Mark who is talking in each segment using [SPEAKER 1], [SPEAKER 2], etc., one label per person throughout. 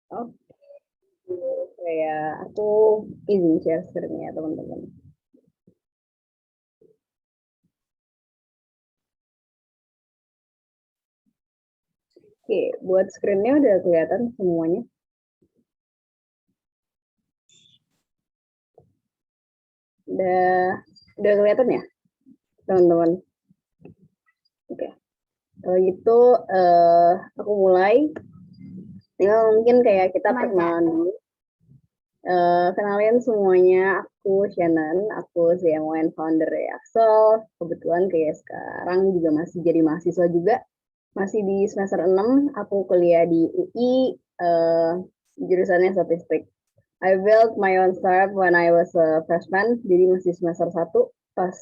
[SPEAKER 1] Oke, kayak aku izin share screen ya teman-teman. Oke, buat screen-nya udah kelihatan semuanya. Udah kelihatan ya, teman-teman? Oke, kalau gitu aku mulai. Ya, mungkin kayak kita perkenalan dulu. Kenalin semuanya, aku Shannon, aku CMO and founder dari Axel. Kebetulan kayak sekarang juga masih jadi mahasiswa juga, masih di semester 6, aku kuliah di UI, jurusannya statistik. I built my own startup when I was a freshman, jadi masih semester 1 pas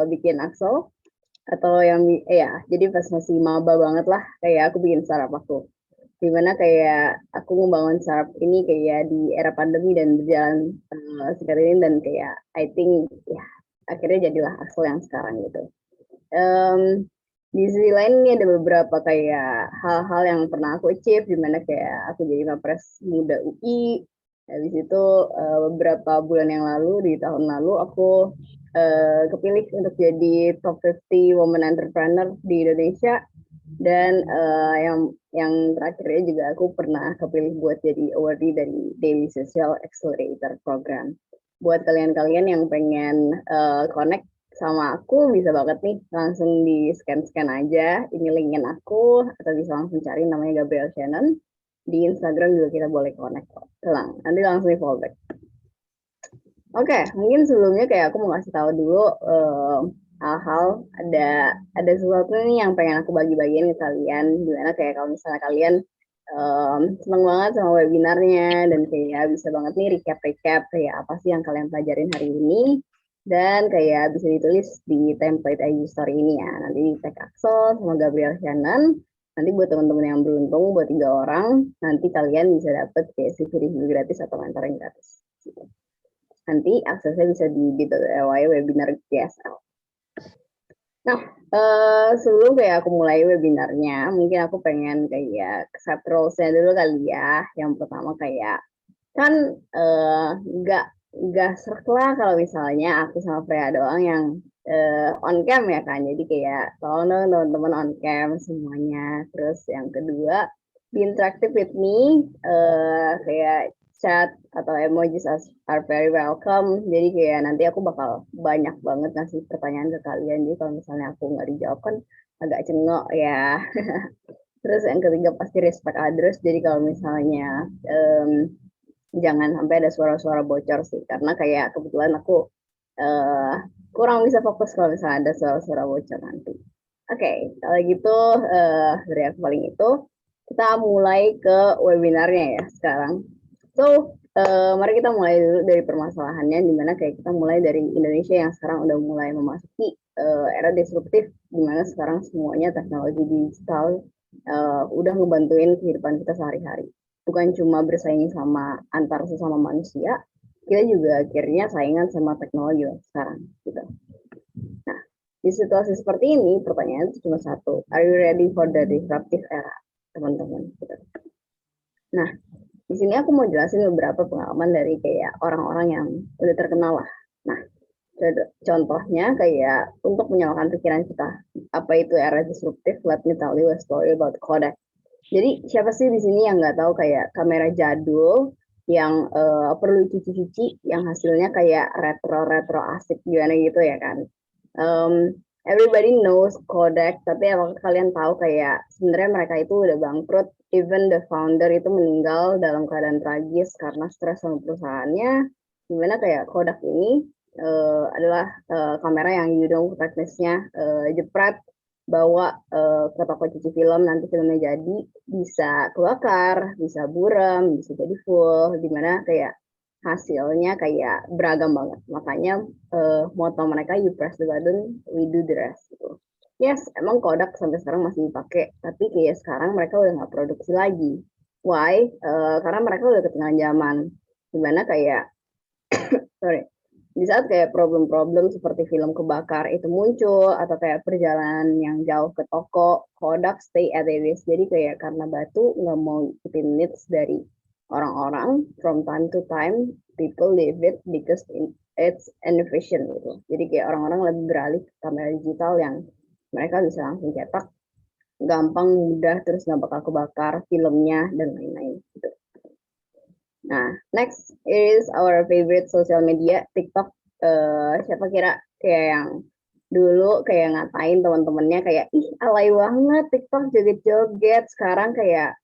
[SPEAKER 1] bikin Axel. Atau yang, ya, jadi pas masih maba banget lah, kayak aku bikin startup aku. Dimana kayak aku membangun startup ini kayak di era pandemi dan berjalan singkat ini, dan kayak I think ya akhirnya jadilah Axel yang sekarang gitu. Di sisi lain ini ada beberapa kayak hal-hal yang pernah aku achieve, dimana kayak aku jadi Mapres Muda UI. Habis itu beberapa bulan yang lalu, di tahun lalu, aku kepilih untuk jadi top 50 women entrepreneur di Indonesia. Dan yang terakhirnya juga aku pernah kepilih buat jadi awardee dari Daily Social Accelerator Program. Buat kalian-kalian yang pengen connect sama aku, bisa banget nih langsung di scan aja. Ini linkin aku, atau bisa langsung cari namanya Gabriel Shannon. Di Instagram juga kita boleh connect kok. Nanti langsung di follow back. Oke, mungkin sebelumnya kayak aku mau kasih tahu dulu hal-hal, ada sesuatu nih yang pengen aku bagi-bagiin ke kalian. Gimana kayak kalau misalnya kalian seneng banget sama webinarnya, dan kayak bisa banget nih recap kayak apa sih yang kalian pelajarin hari ini, dan kayak bisa ditulis di template IG story ini ya. Nanti di tag Axel sama Gabriel Shannon. Nanti buat teman-teman yang beruntung, buat 3 orang, nanti kalian bisa dapet kayak CV review gratis atau mentoring gratis. Nanti aksesnya bisa di bit.ly webinar GSL. Nah, sebelum kayak aku mulai webinarnya, mungkin aku pengen kayak set rules-nya dulu kali ya. Yang pertama kayak, kan nggak serk lah kalau misalnya aku sama Freya doang yang on cam ya kan. Jadi kayak tolong dong teman-teman on cam semuanya. Terus yang kedua, be interactive with me, kayak chat atau emojis are very welcome. Jadi kayak nanti aku bakal banyak banget ngasih pertanyaan ke kalian. Jadi kalau misalnya aku nggak dijawab kan agak cengok ya. Terus yang ketiga pasti respect others. Jadi kalau misalnya jangan sampai ada suara-suara bocor sih, karena kayak kebetulan aku uh, kurang bisa fokus kalau misalnya ada suara-suara bocor nanti. Oke, kalau gitu dari aku paling itu, kita mulai ke webinarnya ya sekarang. So, mari kita mulai dulu dari permasalahannya, dimana kayak kita mulai dari Indonesia yang sekarang udah mulai memasuki era disruptif, dimana sekarang semuanya teknologi digital udah ngebantuin kehidupan kita sehari-hari. Bukan cuma bersaing sama antar sesama manusia, kita juga akhirnya saingan sama teknologi sekarang gitu. Nah, di situasi seperti ini, pertanyaannya cuma satu, are you ready for the disruptive era, teman-teman? Gitu. Nah, di sini aku mau jelasin beberapa pengalaman dari kayak orang-orang yang udah terkenal lah. Nah, contohnya kayak untuk menyalakan pikiran kita, apa itu era disruptif? Let me tell you a story about Kodak. Jadi siapa sih di sini yang nggak tahu kayak kamera jadul yang perlu cuci-cuci, yang hasilnya kayak retro-retro asik gimana gitu ya kan? Everybody knows Kodak, tapi apakah kalian tahu kayak sebenarnya mereka itu udah bangkrut, even the founder itu meninggal dalam keadaan tragis karena stres sama perusahaannya. Dimana kayak Kodak ini adalah kamera yang you know teknisnya jepret, bawa ke toko cuci film, nanti filmnya jadi bisa kebakar, bisa buram, bisa jadi full, dimana kayak hasilnya kayak beragam banget. Makanya moto mereka, you press the button, we do the rest gitu. Yes, emang Kodak sampai sekarang masih dipakai, tapi kayak sekarang mereka udah nggak produksi lagi. Why? Karena mereka udah ketinggalan zaman. Dimana kayak, sorry, di saat kayak problem-problem seperti film kebakar itu muncul, atau kayak perjalanan yang jauh ke toko, Kodak stay at it is. Jadi kayak karena batu nggak mau ikutin needs dari orang-orang from time to time people leave it because it's inefficient gitu. Jadi kayak orang-orang lebih beralih ke kamera digital yang mereka bisa langsung cetak, gampang, mudah, terus nggak bakal kebakar filmnya dan lain-lain gitu. Nah, next is our favorite social media, TikTok. Siapa kira kayak yang dulu kayak ngatain teman-temannya kayak ih alay banget TikTok joget-joget. Sekarang kayak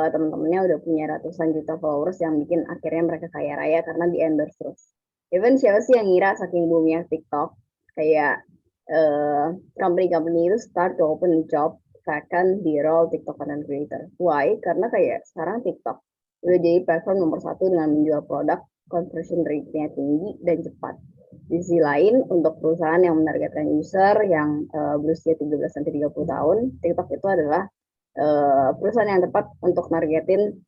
[SPEAKER 1] teman-temannya udah punya ratusan juta followers yang bikin akhirnya mereka kaya raya karena di endorse terus. Even siapa sih yang ngira saking boomnya TikTok kayak company-company itu start to open job vacant di role TikTok content creator. Why? Karena kayak sekarang TikTok udah jadi platform nomor satu dengan menjual produk, conversion rate-nya tinggi dan cepat. Di sisi lain, untuk perusahaan yang menargetkan user yang berusia 13 sampai 30 tahun, TikTok itu adalah perusahaan yang tepat untuk nargetin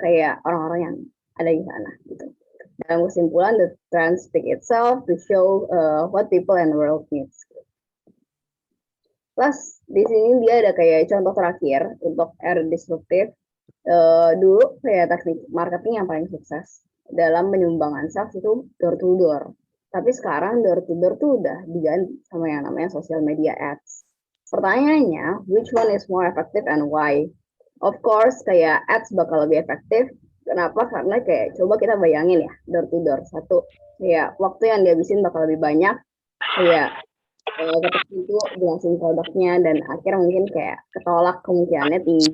[SPEAKER 1] kayak orang-orang yang ada di sana gitu. Dalam kesimpulan, the trend speak itself to show what people and the world needs. Plus di sini dia ada kayak contoh terakhir untuk era disruptif. Dulu kayak teknik marketing yang paling sukses dalam penyumbangan sales itu door to door. Tapi sekarang door to door tuh udah diganti sama yang namanya social media ads. Pertanyaannya, which one is more effective and why? Of course, kayak ads bakal lebih efektif. Kenapa? Karena kayak coba kita bayangin ya, door to door. Satu, kayak waktu yang dihabisin bakal lebih banyak. Kayak ketika itu jelasin produknya dan akhirnya mungkin kayak ketolak kemungkinannya tinggi.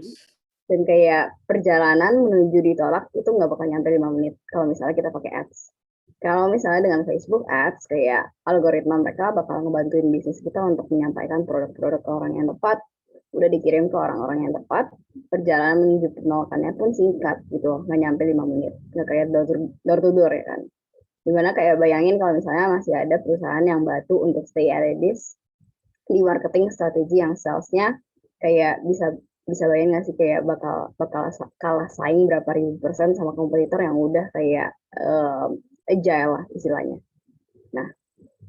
[SPEAKER 1] Dan kayak perjalanan menuju ditolak itu nggak bakal nyampe 5 menit kalau misalnya kita pakai ads. Kalau misalnya dengan Facebook ads, kayak algoritma mereka bakal ngebantuin bisnis kita untuk menyampaikan produk-produk ke orang yang tepat, udah dikirim ke orang-orang yang tepat, perjalanan menuju penolakannya pun singkat gitu, nggak nyampe 5 menit, nggak kayak door to door ya kan. Dimana kayak bayangin kalau misalnya masih ada perusahaan yang bantu untuk stay at this di marketing strategi yang salesnya kayak bisa bayangin nggak sih kayak bakal kalah saing berapa ribu persen sama kompetitor yang udah kayak agile lah istilahnya. Nah,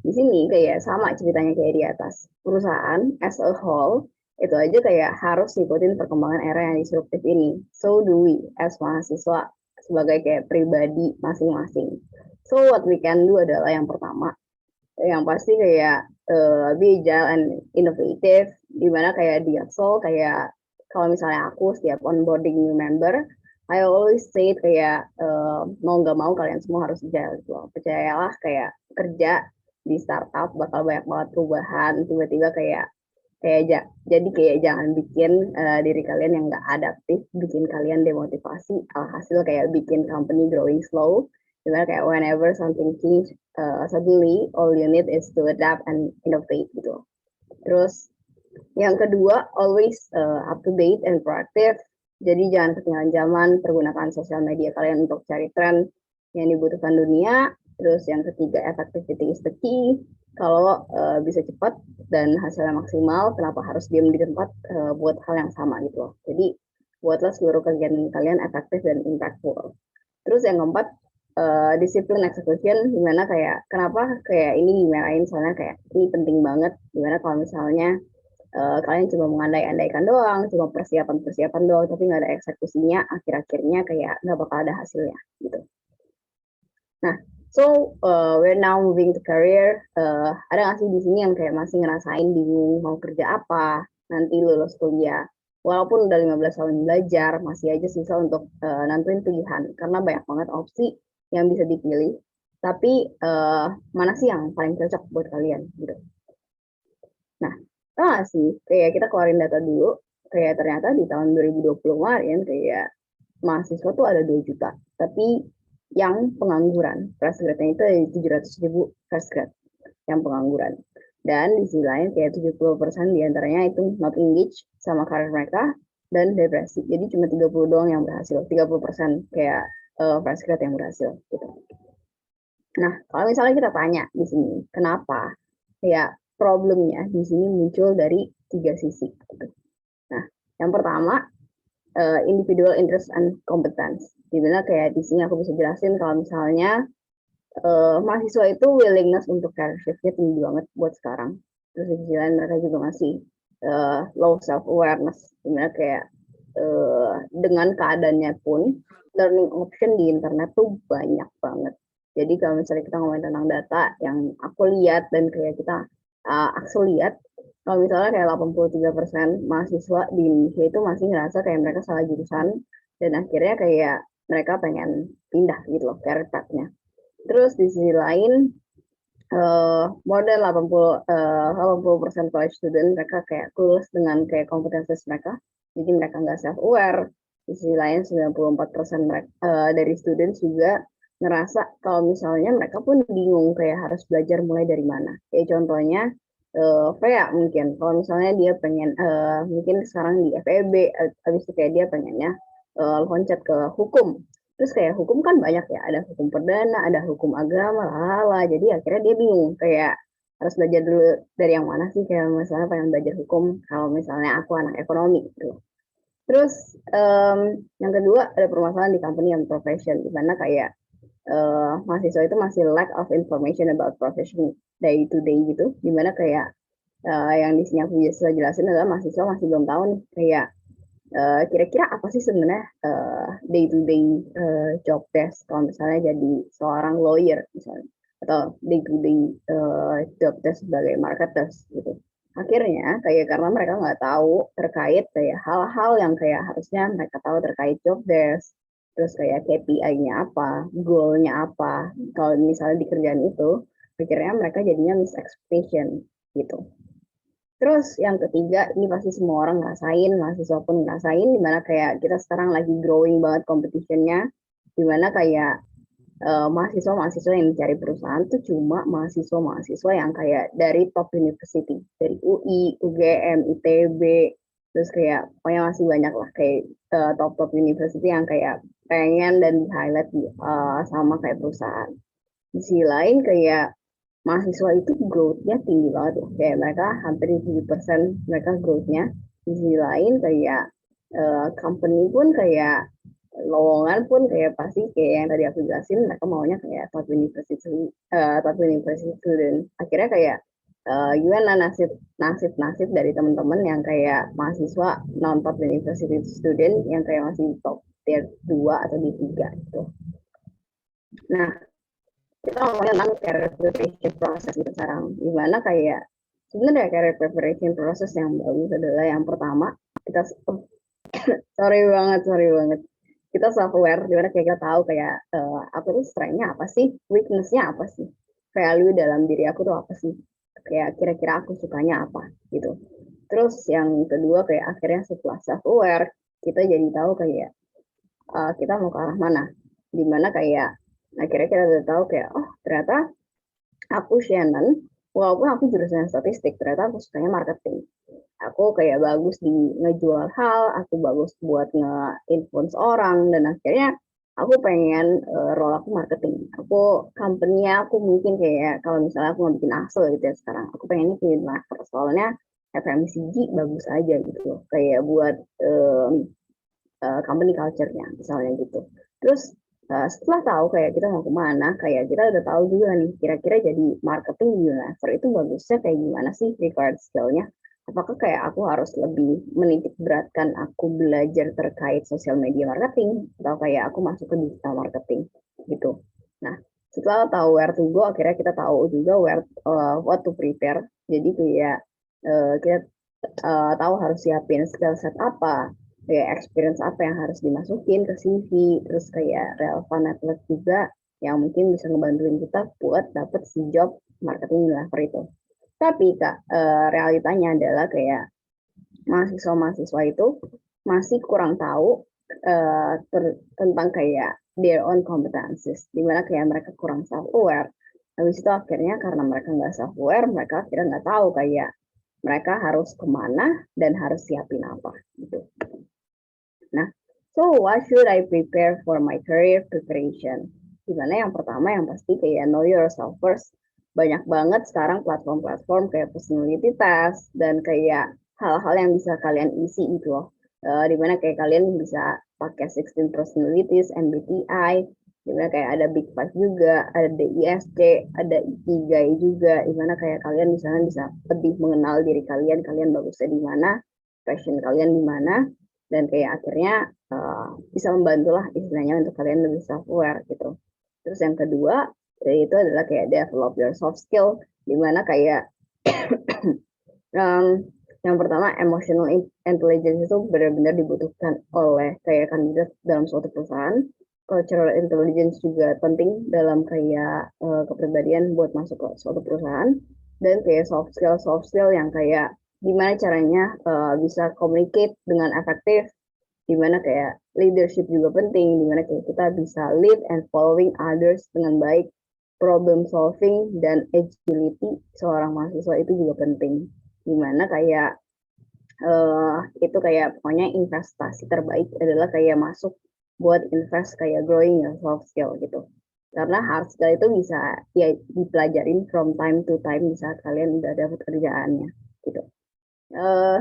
[SPEAKER 1] di sini kayak sama ceritanya kayak di atas. Perusahaan as a whole itu aja kayak harus ngikutin perkembangan era yang disruptif ini. So do we as mahasiswa sebagai kayak pribadi masing-masing. So what we can do adalah yang pertama, yang pasti kayak be agile and innovative, dimana kayak di Axel kayak kalau misalnya aku setiap onboarding new member, I always say kayak mau nggak mau kalian semua harus agile gitu. Percayalah kayak kerja di startup bakal banyak banget perubahan, tiba-tiba kayak jadi kayak jangan bikin diri kalian yang nggak adaptif, bikin kalian demotivasi, alhasil kayak bikin company growing slow. Dimana kayak whenever something change suddenly, all you need is to adapt and innovate gitu. Terus yang kedua, always up to date and proactive. Jadi jangan ketinggalan zaman, pergunakan sosial media kalian untuk cari tren yang dibutuhkan dunia. Terus yang ketiga, effectivity is the key. Kalau bisa cepat dan hasilnya maksimal, kenapa harus diam di tempat buat hal yang sama gitu. Jadi buatlah seluruh kegiatan kalian efektif dan impactful. Terus yang keempat, disiplin execution, gimana kayak kenapa kayak ini dimarahin soalnya kayak ini penting banget, gimana kalau misalnya kalian cuma mengandai-andaikan doang, cuma persiapan-persiapan doang, tapi nggak ada eksekusinya, akhir-akhirnya kayak nggak bakal ada hasilnya gitu. Nah, so we're now moving to career. Ada nggak sih di sini yang kayak masih ngerasain bingung mau kerja apa nanti lulus kuliah? Walaupun udah 15 tahun belajar, masih aja susah untuk nentuin pilihan karena banyak banget opsi yang bisa dipilih. Tapi mana sih yang paling cocok buat kalian gitu? Nah, tau gak sih, kayak kita keluarin data dulu, kayak ternyata di tahun 2020 kemarin kayak mahasiswa tuh ada 2 juta, tapi yang pengangguran, fresh grade-nya itu ada 700.000 fresh grade yang pengangguran. Dan di sisi lain kayak 70% diantaranya itu not engaged sama karir mereka dan depresi. Jadi cuma 30 doang yang berhasil, 30% kayak fresh grade yang berhasil gitu. Nah, kalau misalnya kita tanya di sini, kenapa? Ya, problemnya di sini muncul dari 3 sisi. Nah, yang pertama, individual interest and competence. Dimana kayak di sini aku bisa jelasin kalau misalnya mahasiswa itu willingness untuk career shift-nya tinggi banget buat sekarang. Terus di sisi lain mereka juga masih low self awareness, dimana kayak dengan keadaannya pun learning option di internet tuh banyak banget. Jadi kalau misalnya kita ngomongin tentang data yang aku lihat dan kayak kita aku lihat, kalau misalnya kayak 83% mahasiswa di Indonesia itu masih ngerasa kayak mereka salah jurusan dan akhirnya kayak mereka pengen pindah gitu loh career path-nya. Terus di sisi lain more than 80% college student mereka kayak clueless dengan kayak kompetensi mereka, jadi mereka nggak self aware. Di sisi lain 94% dari student juga ngerasa kalau misalnya mereka pun bingung kayak harus belajar mulai dari mana. Kayak contohnya kayak mungkin kalau misalnya dia pengen mungkin sekarang di FEB, habis itu kayak dia pengennya loncat ke hukum. Terus kayak hukum kan banyak ya, ada hukum perdana, ada hukum agama, lala. Jadi akhirnya dia bingung kayak harus belajar dulu dari yang mana sih, kayak misalnya pengen belajar hukum kalau misalnya aku anak ekonomi gitu. Terus yang kedua ada permasalahan di company and profession, di mana kayak mahasiswa itu masih lack of information about profession day to day gitu, di mana kayak yang di sini aku bisa jelasin adalah mahasiswa masih belum tahu nih kayak kira-kira apa sih sebenarnya day to day job desk kalau misalnya jadi seorang lawyer misalnya, atau day to day job desk sebagai marketers gitu. Akhirnya kayak karena mereka nggak tahu terkait kayak hal-hal yang kayak harusnya mereka tahu terkait job desk, terus kayak KPI-nya apa, goal-nya apa, kalau misalnya di kerjaan itu, akhirnya mereka jadinya miss expectation gitu. Terus yang ketiga, ini pasti semua orang ngerasain, mahasiswa pun ngerasain, dimana kayak kita sekarang lagi growing banget competition-nya, dimana kayak mahasiswa-mahasiswa yang mencari perusahaan tuh cuma mahasiswa-mahasiswa yang kayak dari top university, dari UI, UGM, ITB, terus kayak pokoknya masih banyak lah kayak top-top university yang kayak pengen dan di-highlight sama kayak perusahaan. Di sisi lain kayak mahasiswa itu growth-nya tinggi banget loh. Kayak mereka hampir 7% mereka growth-nya. Di sisi lain kayak company pun kayak lowongan pun kayak pasti kayak yang tadi aku jelasin mereka maunya kayak top university student. Akhirnya kayak gimana nasib dari teman-teman yang kayak mahasiswa non top university student yang kayak masih top tier 2 atau di 3 gitu. Nah, kita ngomongin tentang career preparation process gitu sekarang, dimana kayak sebenarnya career preparation process yang bagus adalah yang pertama kita sorry banget kita self aware, dimana kayak kita tahu kayak aku tuh strength-nya apa sih, weakness-nya apa sih, value dalam diri aku tuh apa sih, kayak kira-kira aku sukanya apa gitu. Terus yang kedua kayak akhirnya setelah self aware kita jadi tahu kayak kita mau ke arah mana, dimana kayak akhirnya kita udah tahu kayak oh ternyata aku Shannon, walaupun aku jurusan statistik, ternyata aku sukanya marketing. Aku kayak bagus di ngejual hal, aku bagus buat nge-influence orang, dan akhirnya aku pengen role aku marketing. Aku company-nya aku mungkin kayak kalau misalnya aku mau bikin asal gitu ya sekarang, aku pengennya bikin marketer, soalnya FMCG bagus aja gitu, kayak buat company culture-nya misalnya gitu. Terus setelah tahu kayak kita mau kemana, kayak kita udah tahu juga nih kira-kira jadi marketing di Unilever itu bagusnya kayak gimana sih required skill-nya. Apakah kayak aku harus lebih menitik beratkan aku belajar terkait social media marketing, atau kayak aku masuk ke digital marketing gitu. Nah, setelah tahu where to go, akhirnya kita tahu juga what to prepare. Jadi kayak kita tahu harus siapin skill set apa, kayak experience apa yang harus dimasukin ke CV, terus kayak relevan network juga yang mungkin bisa ngebantuin kita buat dapet si job marketing level itu. Tapi Kak, realitanya adalah kayak mahasiswa-mahasiswa itu masih kurang tahu tentang kayak their own competencies, dimana kayak mereka kurang self-aware. Habis itu akhirnya karena mereka nggak self-aware, mereka akhirnya nggak tahu kayak mereka harus kemana dan harus siapin apa gitu. Nah, so what should I prepare for my career preparation? Dimana yang pertama yang pasti kayak know yourself first. Banyak banget sekarang platform-platform kayak personality test dan kayak hal-hal yang bisa kalian isi gitu loh. Dimana kayak kalian bisa pakai 16 personalities, MBTI, dimana kayak ada Big Five juga, ada DISC, ada Ikigai juga, dimana kayak kalian misalnya bisa lebih mengenal diri kalian bagusnya di mana, passion kalian di mana, dan kayak akhirnya bisa membantulah istilahnya untuk kalian lebih self aware gitu. Terus yang kedua itu adalah kayak develop your soft skill, dimana kayak yang pertama emotional intelligence itu benar-benar dibutuhkan oleh kayak kandidat dalam suatu perusahaan. Cultural intelligence juga penting dalam kayak kepribadian buat masuk ke suatu perusahaan, dan kayak soft skill yang kayak gimana caranya bisa communicate dengan efektif, dimana kayak leadership juga penting, dimana kayak kita bisa lead and following others dengan baik, problem solving dan agility seorang mahasiswa itu juga penting, dimana kayak itu kayak pokoknya investasi terbaik adalah kayak masuk buat invest kayak growing your soft skill gitu. Karena hard skill itu bisa ya dipelajarin from time to time di saat kalian udah dapat kerjaannya gitu.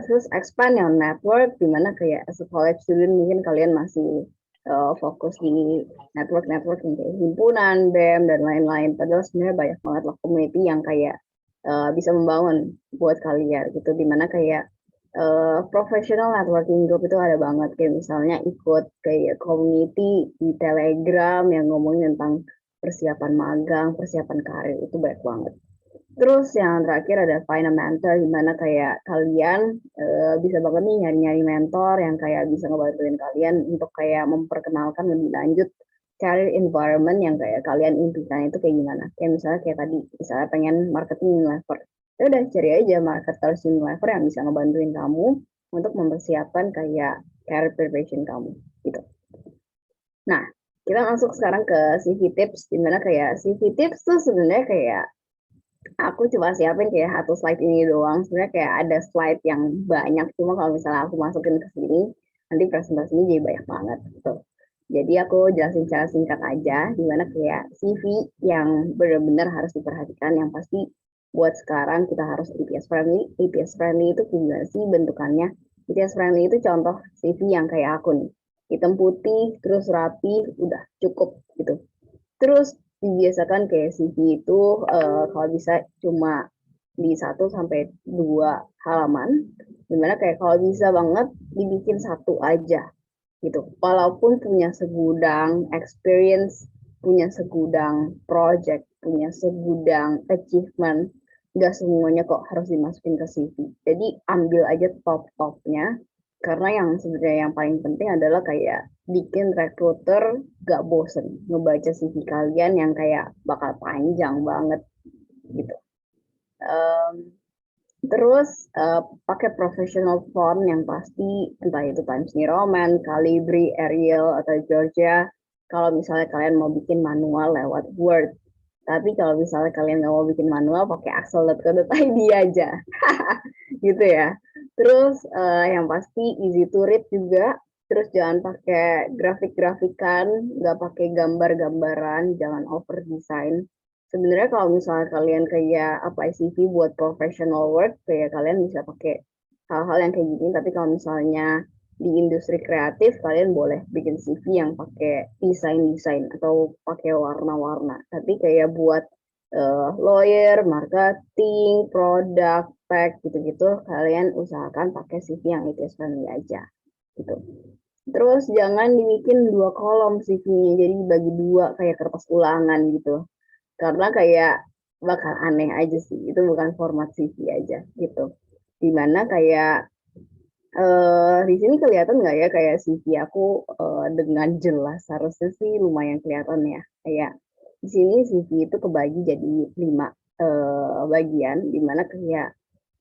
[SPEAKER 1] Terus expand your network, dimana kayak as a college student mungkin kalian masih fokus di network yang kayak himpunan, BEM dan lain-lain. Padahal sebenarnya banyak banget lah community yang kayak bisa membangun buat kalian gitu, dimana kayak professional networking group itu ada banget, kayak misalnya ikut kayak community di Telegram yang ngomongin tentang persiapan magang, persiapan karir, itu banyak banget. Terus yang terakhir ada find a mentor, dimana kayak kalian bisa banget nih nyari-nyari mentor yang kayak bisa ngebantuin kalian untuk kayak memperkenalkan lebih lanjut career environment yang kayak kalian impikan itu kayak gimana. Kayak misalnya kayak tadi, misalnya pengen marketing Unilever, ya udah cari aja marketers Unilever yang bisa ngebantuin kamu untuk mempersiapkan kayak career preparation kamu gitu. Nah, kita masuk sekarang ke CV tips, dimana kayak CV tips tuh sebenarnya kayak aku coba siapin kayak satu slide ini doang. Sebenarnya kayak ada slide yang banyak, cuma kalau misalnya aku masukin ke sini, nanti presentasinya jadi banyak banget gitu. Jadi aku jelasin secara singkat aja, dimana kayak CV yang benar-benar harus diperhatikan, yang pasti buat sekarang kita harus EPS friendly. EPS friendly itu gimana sih bentukannya? EPS friendly itu contoh CV yang kayak aku nih, hitam putih, terus rapi, udah cukup gitu. Terus dibiasakan kayak CV itu kalau bisa cuma di 1 sampai 2 halaman, dimana kayak kalau bisa banget dibikin satu aja gitu. Walaupun punya segudang experience, punya segudang project, punya segudang achievement, nggak semuanya kok harus dimasukin ke CV. Jadi ambil aja top-topnya, karena yang sebenarnya yang paling penting adalah kayak bikin recruiter gak bosen ngebaca CV kalian yang kayak bakal panjang banget gitu. Terus pakai professional font yang pasti, entah itu Times New Roman, Calibri, Arial, atau Georgia. Kalau misalnya kalian mau bikin manual lewat Word. Tapi kalau misalnya kalian nggak mau bikin manual, pakai axel.co.id aja. Gitu ya. Terus yang pasti easy to read juga. Terus jangan pakai grafik-grafikan, nggak pakai gambar-gambaran, jangan over design. Sebenarnya kalau misalnya kalian kayak apply CV buat professional work, kayak kalian bisa pakai hal-hal yang kayak gini. Tapi kalau misalnya di industri kreatif, kalian boleh bikin CV yang pakai desain-desain atau pakai warna-warna. Tapi kayak buat lawyer, marketing, produk, tech gitu-gitu, kalian usahakan pakai CV yang ETS friendly aja gitu. Terus jangan dibikin 2 kolom CV-nya, jadi bagi 2 kayak kertas ulangan gitu. Karena kayak bakal aneh aja sih, itu bukan format CV aja gitu. Dimana kayak di sini kelihatan nggak ya kayak CV aku dengan jelas, harusnya sih lumayan kelihatan ya. Kayak di sini CV itu kebagi jadi 5 bagian, dimana kayak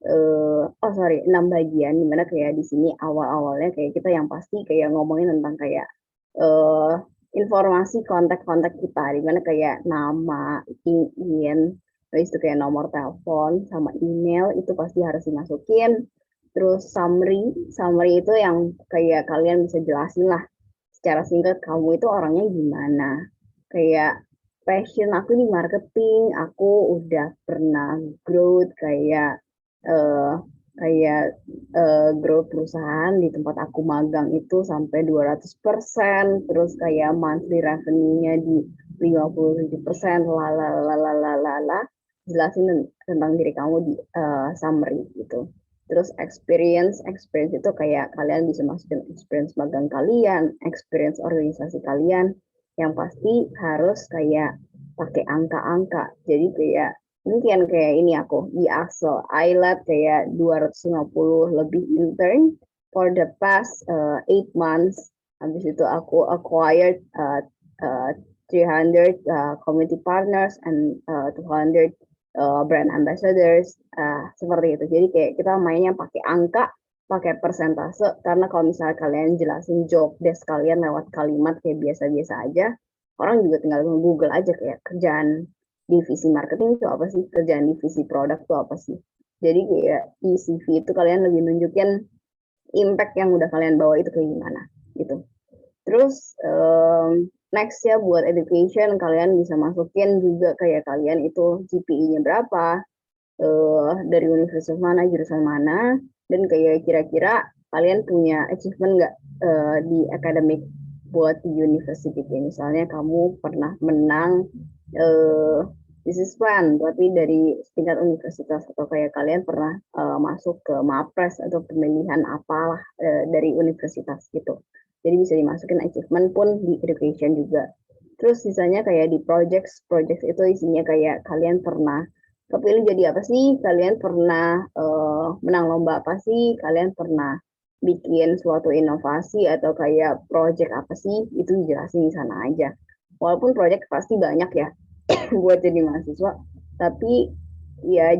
[SPEAKER 1] 6 bagian, dimana kayak di sini awal-awalnya kayak kita yang pasti kayak ngomongin tentang kayak uh, informasi kontak-kontak kita, dimana kayak nama, IN, terus itu kayak nomor telepon sama email itu pasti harus dimasukin. Terus summary itu yang kayak kalian bisa jelasin lah secara singkat kamu itu orangnya gimana. Kayak passion aku di marketing, aku udah pernah growth kayak eh, growth perusahaan di tempat aku magang itu sampai 200%, terus kayak monthly revenue-nya di 57%, jelasin tentang diri kamu di summary gitu. Terus experience itu kayak kalian bisa masukin experience magang kalian, experience organisasi kalian, yang pasti harus kayak pakai angka-angka. Jadi kayak mungkin kayak ini aku di Axel, I led kayak 250 lebih intern for the past 8 months. Habis itu aku acquired 300 community partners and 200 brand ambassadors, seperti itu. Jadi kayak kita mainnya pakai angka, pakai persentase, karena kalau misalnya kalian jelasin job desk kalian lewat kalimat kayak biasa-biasa aja, orang juga tinggal Google aja kayak kerjaan divisi marketing itu apa sih, kerjaan divisi produk itu apa sih. Jadi kayak di CV itu kalian lebih nunjukin impact yang udah kalian bawa itu kayak gimana gitu. Terus next ya buat education, kalian bisa masukin juga kayak kalian itu GPI-nya berapa, dari universitas mana, jurusan mana, dan kayak kira-kira kalian punya achievement nggak di academic buat di university. Misalnya kamu pernah menang this is plan, tapi dari tingkat universitas, atau kayak kalian pernah masuk ke MAPRES atau pemilihan apalah dari universitas gitu. Jadi bisa dimasukin achievement pun di education juga. Terus sisanya kayak di projects itu isinya kayak kalian pernah kepilih jadi apa sih, kalian pernah menang lomba apa sih, kalian pernah bikin suatu inovasi atau kayak project apa sih, itu dijelasin di sana aja. Walaupun project pasti banyak ya buat jadi mahasiswa, tapi ya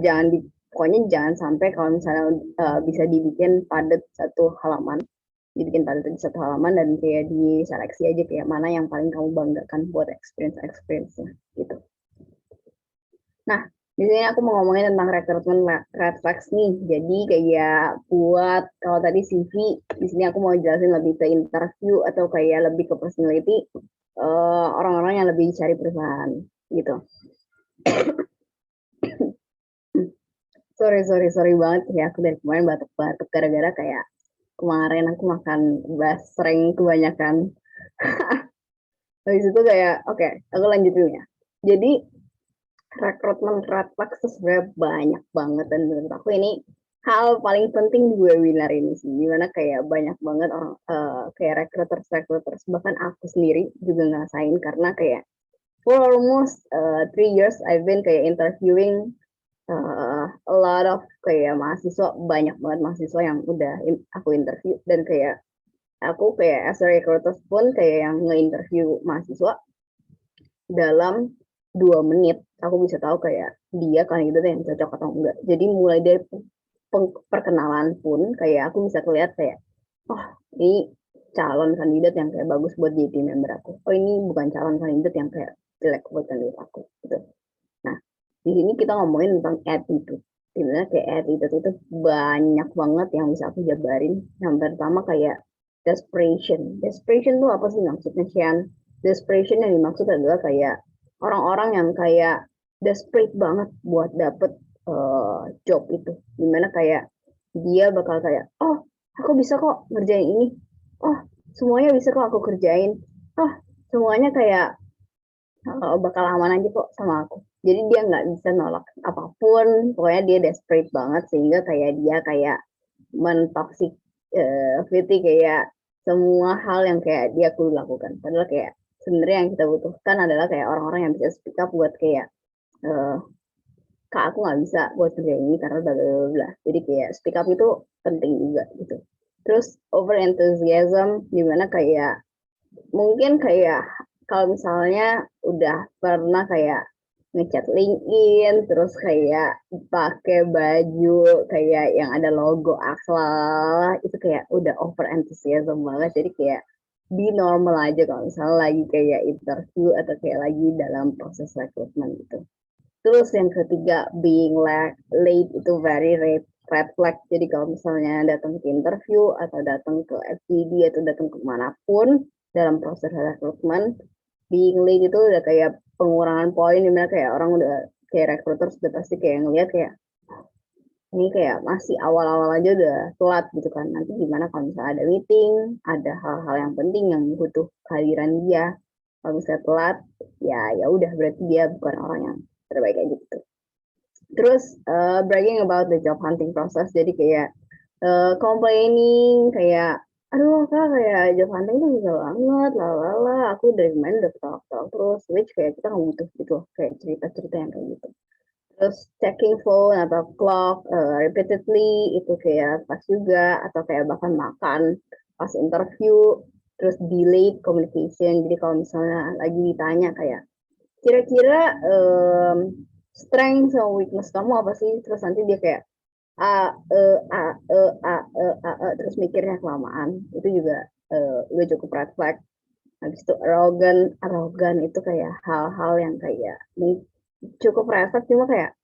[SPEAKER 1] pokoknya jangan sampai kalau misalnya bisa dibikin padat satu halaman, dibikin pada satu halaman dan kayak diseleksi aja kayak mana yang paling kamu banggakan buat experience-nya gitu. Nah, di sini aku mau ngomongin tentang recruitment red flags nih. Jadi kayak buat kalau tadi CV, di sini aku mau jelasin lebih ke interview atau kayak lebih ke personality orang-orang yang lebih cari perusahaan gitu. sorry banget ya, aku dari kemarin batuk-batuk gara-gara kayak kemarin aku makan basreng kebanyakan. Habis itu kayak oke, aku lanjutin ya. Jadi rekrutmen red flags sebenarnya banyak banget, dan menurut aku ini hal paling penting di webinar ini sih, dimana kayak banyak banget orang kayak recruiters bahkan aku sendiri juga ngerasain, karena kayak for almost 3 years I've been kayak interviewing a lot of kayak mahasiswa, banyak banget mahasiswa yang udah aku interview, dan kayak aku kayak as a recruiter pun kayak yang nge-interview mahasiswa dalam 2 menit aku bisa tahu kayak dia kandidat yang cocok atau enggak. Jadi mulai dari perkenalan pun kayak aku bisa lihat kayak, oh ini calon kandidat yang kayak bagus buat jadi tim member aku. Oh ini bukan calon kandidat yang kayak jelek buat kandidat aku gitu. Nah, di sini kita ngomongin tentang attitude. Dimana kayak attitude itu banyak banget yang bisa aku jabarin. Yang pertama kayak desperation. Desperation tuh apa sih maksudnya, Sian? Desperation yang dimaksud adalah kayak orang-orang yang kayak desperate banget buat dapet job itu. Dimana kayak dia bakal kayak, oh aku bisa kok ngerjain ini. Oh semuanya bisa kok aku kerjain. Oh semuanya kayak bakal aman aja kok sama aku. Jadi dia nggak bisa nolak apapun, pokoknya dia desperate banget sehingga kayak dia kayak mentoxic kayak semua hal yang kayak dia kudu lakukan. Padahal kayak sebenarnya yang kita butuhkan adalah kayak orang-orang yang bisa speak up buat kayak eh, kak aku nggak bisa buat kerja ini karena bla bla bla. Jadi kayak speak up itu penting juga gitu. Terus over enthusiasm, dimana kayak mungkin kayak kalau misalnya udah pernah kayak ngecat LinkedIn, terus kayak pakai baju kayak yang ada logo Axel, itu kayak udah over enthusiasm banget. Jadi kayak di normal aja kalau misalnya lagi kayak interview atau kayak lagi dalam proses rekrutmen gitu. Terus yang ketiga, being late itu very red flag. Jadi kalau misalnya datang ke interview atau datang ke FGD atau datang ke manapun dalam proses rekrutmen, being late itu udah kayak pengurangan poin, dimana kayak orang udah kayak recruiter sudah pasti kayak ngeliat kayak ini kayak masih awal-awal aja udah telat gitu kan. Nanti gimana kalau misalnya ada meeting, ada hal-hal yang penting yang butuh kehadiran dia. Kalau misalnya telat, ya udah berarti dia bukan orang yang terbaik aja gitu. Terus bragging about the job hunting process, jadi kayak complaining kayak aduh kak kayak job hunting tuh bisa banget lalala aku dari kemarin udah ketawa-ketawa terus which kayak kita nggak butuh gitu kayak cerita-cerita yang kayak gitu. Terus checking phone atau clock repeatedly itu kayak pas juga atau kayak bahkan makan pas interview. Terus delayed communication, jadi kalau misalnya lagi ditanya kayak kira-kira strength sama weakness kamu apa sih, terus nanti dia kayak a e a e terus mikirnya kelamaan, itu juga udah cukup red flag. Habis itu arogan arogan itu kayak hal-hal yang kayak cukup red flag, cuma kayak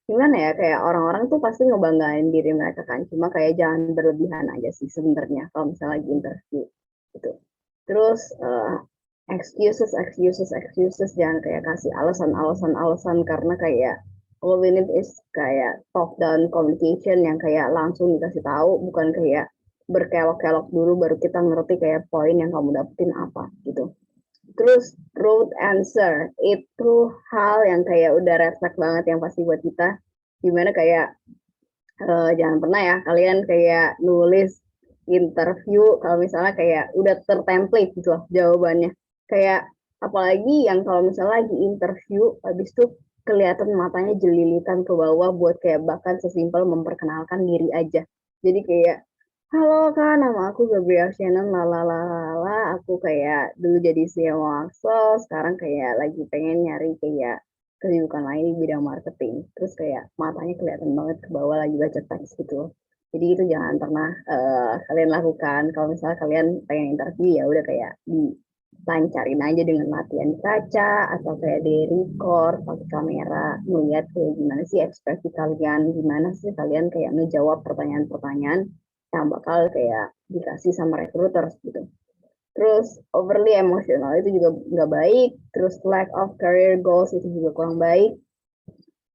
[SPEAKER 1] gimana ya, kayak orang-orang tuh pasti ngebanggain diri mereka kan, cuma kayak jangan berlebihan aja sih sebenarnya kalau misalnya lagi interview gitu. Terus excuses jangan kayak kasih alasan karena kayak all we need is kayak talk down communication yang kayak langsung dikasih tahu, bukan kayak berkelok-kelok dulu baru kita ngerti kayak poin yang kamu dapetin apa gitu. Terus rote answer itu hal yang kayak udah refleks banget yang pasti buat kita, gimana kayak jangan pernah ya kalian kayak nulis interview kalau misalnya kayak udah tertemplate gitu loh jawabannya. Kayak apalagi yang kalau misalnya lagi interview habis itu kelihatan matanya jelilitan ke bawah buat kayak bahkan sesimpel memperkenalkan diri aja. Jadi kayak halo kak, nama aku Gabriel Shannon, lalalala, aku kayak dulu jadi CEO Axel, sekarang kayak lagi pengen nyari kayak kesibukan lain di bidang marketing. Terus kayak matanya kelihatan banget ke bawah lagi baca teks gitu. Jadi itu jangan pernah kalian lakukan. Kalau misalnya kalian pengen interview ya udah kayak dilancarin aja dengan latihan di kaca atau kayak di record pakai kamera, melihat kayak gimana sih ekspresi kalian, gimana sih kalian kayak ngejawab pertanyaan-pertanyaan yang bakal kayak dikasih sama recruiters gitu. Terus overly emosional itu juga nggak baik. Terus lack of career goals itu juga kurang baik.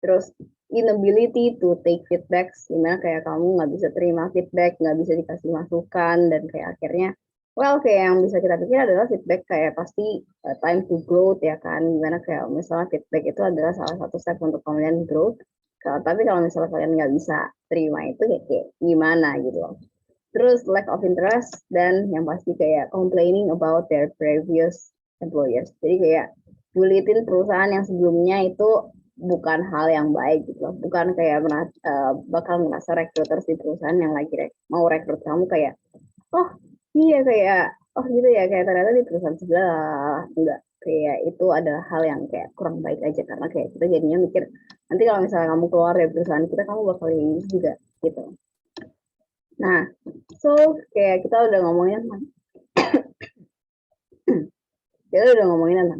[SPEAKER 1] Terus inability to take feedback, dimana kayak kamu nggak bisa terima feedback, nggak bisa dikasih masukan, dan kayak akhirnya, well kayak yang bisa kita pikir adalah feedback kayak pasti time to growth ya kan, dimana kayak misalnya feedback itu adalah salah satu step untuk kalian growth. Tapi kalau misalnya kalian nggak bisa terima itu ya kayak gimana gitu loh. Terus lack of interest dan yang pasti kayak complaining about their previous employers. Jadi kayak bulitin perusahaan yang sebelumnya itu bukan hal yang baik gitu loh. Bukan kayak bakal merasa recruiters di perusahaan yang lagi mau rekrut kamu kayak, oh iya kayak, oh gitu ya, kayak ternyata di perusahaan sebelah. Enggak, kayak itu adalah hal yang kayak kurang baik aja, karena kayak kita jadinya mikir, nanti kalau misalnya kamu keluar dari perusahaan kita, kamu bakal ini juga gitu. Nah, so kayak kita udah ngomongin tentang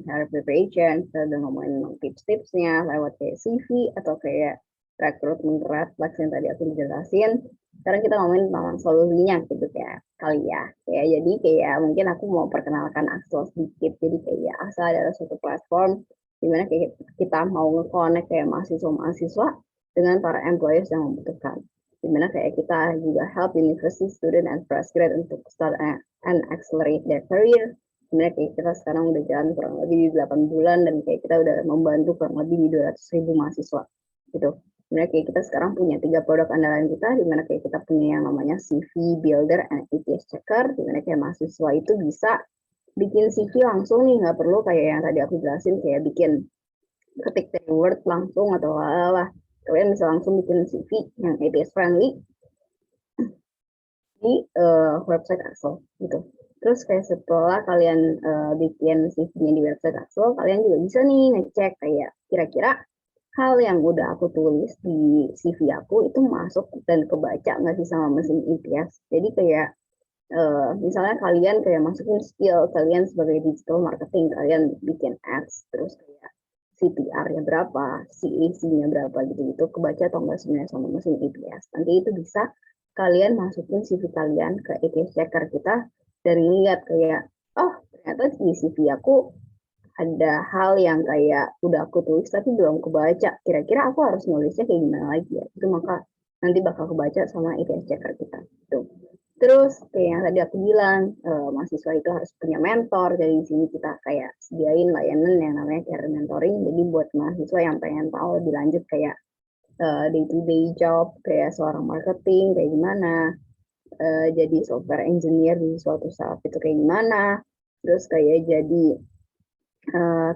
[SPEAKER 1] career preparation, kita udah ngomongin tentang tips-tipsnya lewat kayak CV atau kayak recruitment reflex yang tadi aku jelasin. Sekarang kita ngomongin tentang solusinya gitu kayak kali ya. Kayak jadi kayak mungkin aku mau perkenalkan Axel sedikit. Jadi kayak Axel adalah suatu platform dimana kayak kita mau nge-connect kayak mahasiswa-mahasiswa dengan para employers yang membutuhkan. Dimana kayak kita juga help university student and fresh grad untuk start and accelerate their career. Sebenarnya kayak kita sekarang udah jalan kurang lebih di 8 bulan dan kayak kita udah membantu kurang lebih di 200.000 mahasiswa gitu. Sebenarnya kayak kita sekarang punya 3 produk andalan kita, di mana kayak kita punya yang namanya CV Builder and ATS Checker, di mana kayak mahasiswa itu bisa bikin CV langsung nih, nggak perlu kayak yang tadi aku jelasin kayak bikin ketik dari Word langsung atau lah. Kalian bisa langsung bikin CV yang ATS friendly di website Axel gitu. Terus kayak setelah kalian bikin CV-nya di website Axel, kalian juga bisa nih ngecek kayak kira-kira hal yang udah aku tulis di CV aku itu masuk dan kebaca nggak sih sama mesin ATS. Jadi kayak misalnya kalian kayak masukin skill kalian sebagai digital marketing, kalian bikin ads, terus kayak CTR-nya berapa, CAC-nya berapa gitu-gitu, kebaca atau enggak sebenarnya sama mesin ATS. Nanti itu bisa kalian masukin CV kalian ke ATS Checker kita dan lihat kayak, oh ternyata di CV aku ada hal yang kayak udah aku tulis tapi belum kebaca. Kira-kira aku harus nulisnya kayak gimana lagi ya? Itu maka nanti bakal kebaca sama ATS Checker kita. Tuh. Terus kayak yang tadi aku bilang, mahasiswa itu harus punya mentor. Jadi di sini kita kayak sediain layanan yang namanya career mentoring. Jadi buat mahasiswa yang pengen tahu lebih lanjut kayak day-to-day job kayak seorang marketing kayak gimana, jadi software engineer di suatu saat itu kayak gimana, terus kayak jadi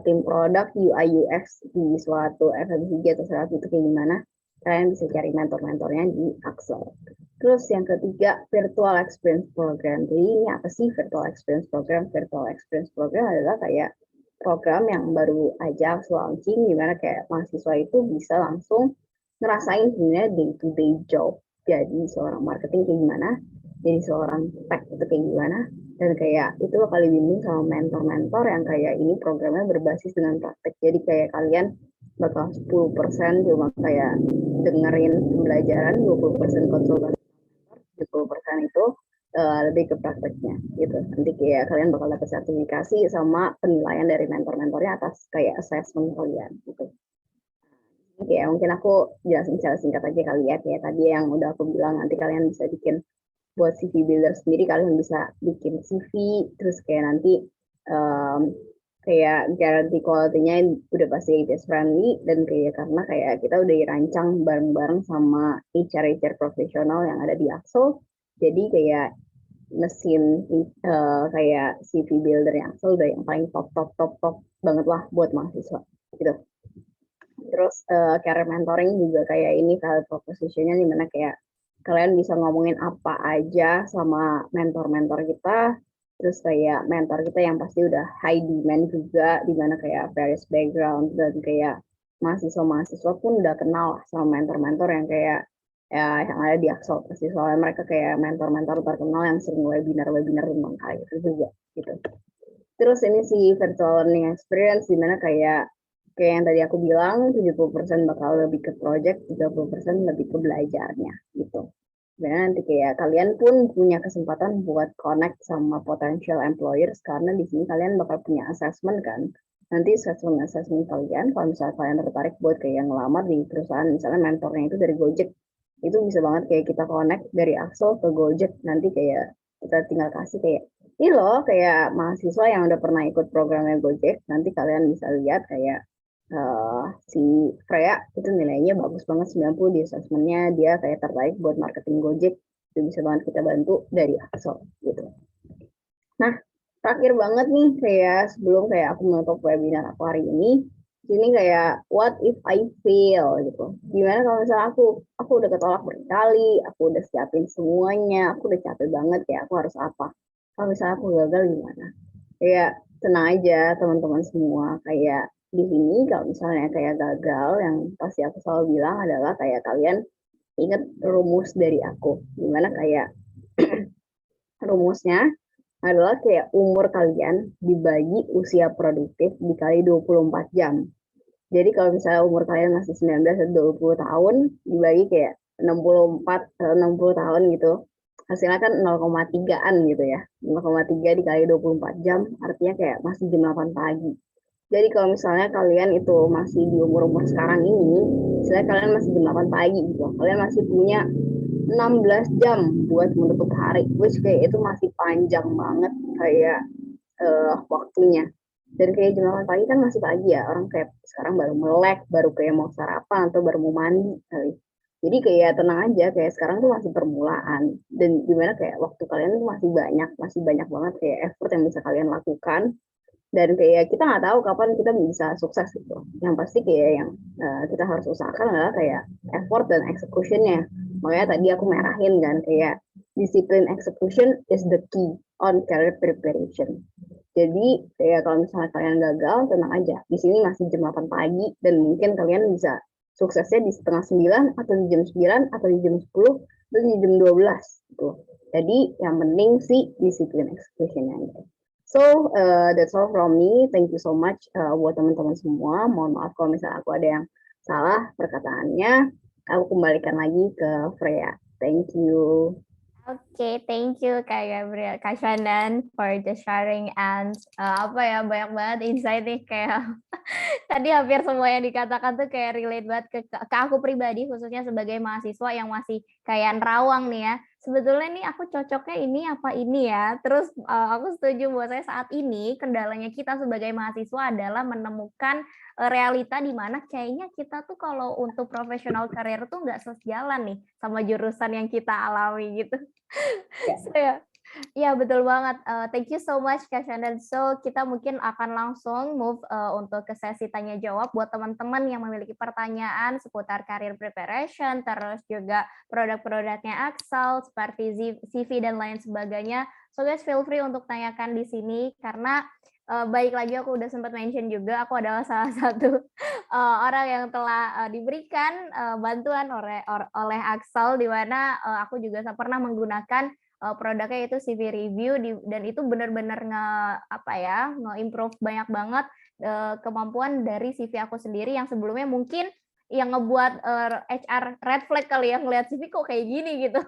[SPEAKER 1] tim produk UI UX di suatu FMCG atau sesuatu itu kayak gimana, kalian bisa cari mentor-mentornya di Axel. Terus yang ketiga, virtual experience program. Jadi ini apa sih virtual experience program? Virtual experience program adalah kayak program yang baru aja launching, gimana kayak mahasiswa itu bisa langsung ngerasain sebenarnya day-to-day job. Jadi seorang marketing kayak gimana, jadi seorang tech itu kayak gimana, dan kayak itu bakal dibimbing sama mentor-mentor yang kayak ini programnya berbasis dengan praktek. Jadi kayak kalian bakal 10% cuma kayak dengerin pembelajaran, 20% konsultasi, 70% itu lebih ke prakteknya gitu. Nanti kayak kalian bakal dapat sertifikasi sama penilaian dari mentor-mentornya atas kayak assessment kalian gitu. Kayak mungkin aku jelasin secara singkat aja kali ya, kayak tadi yang udah aku bilang, nanti kalian bisa bikin buat CV builder sendiri, kalian bisa bikin CV, terus kayak nanti kayak guarantee quality-nya udah pasti ATS friendly, dan kayak karena kayak kita udah dirancang bareng-bareng sama HR profesional yang ada di Axel, jadi kayak mesin kayak CV builder yang Axel udah yang paling top banget lah buat mahasiswa gitu. Terus career mentoring juga kayak ini value proposition-nya dimana kayak kalian bisa ngomongin apa aja sama mentor-mentor kita, terus kayak mentor kita yang pasti udah high demand juga, dimana kayak various background, dan kayak mahasiswa-mahasiswa pun udah kenal sama mentor-mentor yang kayak ya yang ada di Axel pasti, soalnya mereka kayak mentor-mentor terkenal yang sering webinar-webinar tentang hal itu juga gitu. Terus ini sih virtual learning experience, dimana kayak yang tadi aku bilang, 70% bakal lebih ke project, 30% lebih ke belajarnya gitu. Dan nanti kayak kalian pun punya kesempatan buat connect sama potential employers, karena di sini kalian bakal punya assessment kan. Nanti assessment kalian, kalau misalnya kalian tertarik buat kayak ngelamar di perusahaan, misalnya mentornya itu dari Gojek, itu bisa banget kayak kita connect dari Axel ke Gojek, nanti kayak kita tinggal kasih kayak, ini loh kayak mahasiswa yang udah pernah ikut programnya Gojek, nanti kalian bisa lihat kayak si Freya itu nilainya bagus banget 90 di assessmentnya, dia kayak tertarik buat marketing Gojek, itu bisa banget kita bantu dari Axel gitu. Nah, terakhir banget nih kayak sebelum kayak aku menutup webinar aku hari ini kayak what if I fail gitu. Gimana kalau misalnya aku udah ketolak berkali, aku udah siapin semuanya, aku udah capek banget, kayak aku harus apa? Kalau misalnya aku gagal gimana? Kayak tenang aja teman-teman semua, kayak di sini kalau misalnya kayak gagal, yang pasti aku selalu bilang adalah kayak kalian ingat rumus dari aku, gimana kayak rumusnya adalah kayak umur kalian dibagi usia produktif dikali 24 jam. Jadi kalau misalnya umur kalian masih 19 atau 20 tahun, dibagi kayak 60 tahun gitu, hasilnya kan 0,3-an gitu ya. 0,3 dikali 24 jam, artinya kayak masih jam 8 pagi. Jadi kalau misalnya kalian itu masih di umur-umur sekarang ini, misalnya kalian masih jam 8 pagi gitu, kalian masih punya 16 jam buat menutup hari, which kayak itu masih panjang banget kayak waktunya. Dan kayak jam 8 pagi kan masih pagi ya, orang kayak sekarang baru melek, baru kayak mau sarapan atau baru mau mandi kali. Jadi kayak tenang aja, kayak sekarang tuh masih permulaan, dan gimana kayak waktu kalian tuh masih banyak banget kayak effort yang bisa kalian lakukan, dan kayak kita nggak tahu kapan kita bisa sukses gitu. Yang pasti kayak yang kita harus usahakan adalah kayak effort dan executionnya. Makanya tadi aku merahin kan kayak disiplin execution is the key on career preparation. Jadi kayak kalau misalnya kalian gagal, tenang aja. Di sini masih jam 8 pagi, dan mungkin kalian bisa suksesnya di setengah 9, atau di jam 9, atau di jam 10, atau di jam 12 gitu. Jadi yang penting sih disiplin execution-nya gitu. So that's all from me. Thank you so much buat teman-teman semua. Mohon maaf kalau misalnya aku ada yang salah perkataannya. Aku kembalikan lagi ke Freya. Thank you.
[SPEAKER 2] Oke, thank you Kak Gabriel, Kak Shandan for the sharing, and banyak banget insight nih, kayak tadi hampir semua yang dikatakan tuh kayak relate banget ke aku pribadi, khususnya sebagai mahasiswa yang masih kayak nerawang nih ya, sebetulnya nih aku cocoknya ini apa ini ya. Terus aku setuju bahwa saya saat ini kendalanya kita sebagai mahasiswa adalah menemukan realita di mana kayaknya kita tuh kalau untuk professional career tuh nggak sejalan nih sama jurusan yang kita alami gitu.
[SPEAKER 1] Ya.
[SPEAKER 2] So, ya, iya betul banget. Thank you so much Kak Shandan. So kita mungkin akan langsung move untuk ke sesi tanya jawab buat teman-teman yang memiliki pertanyaan seputar career preparation, terus juga produk-produknya Axel seperti CV dan lain sebagainya. So guys feel free untuk tanyakan di sini karena baik lagi aku udah sempat mention juga aku adalah salah satu orang yang telah diberikan bantuan oleh Axel di mana aku juga pernah menggunakan produknya itu CV review dan itu benar-benar nge-improve banyak banget kemampuan dari CV aku sendiri yang sebelumnya mungkin yang ngebuat HR red flag kali ya ngelihat CV kok kayak gini gitu.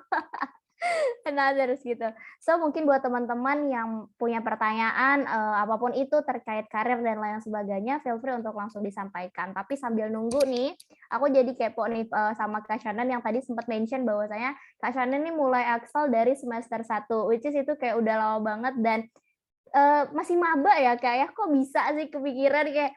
[SPEAKER 2] Terus gitu. So mungkin buat teman-teman yang punya pertanyaan apapun itu terkait karir dan lain sebagainya, feel free untuk langsung disampaikan. Tapi sambil nunggu nih, aku jadi kepo nih sama Kak Shandan yang tadi sempat mention bahwasanya Kak Shandan nih mulai Axel dari semester 1, which is itu kayak udah lama banget dan masih maba ya Kak ya. Kok bisa sih kepikiran kayak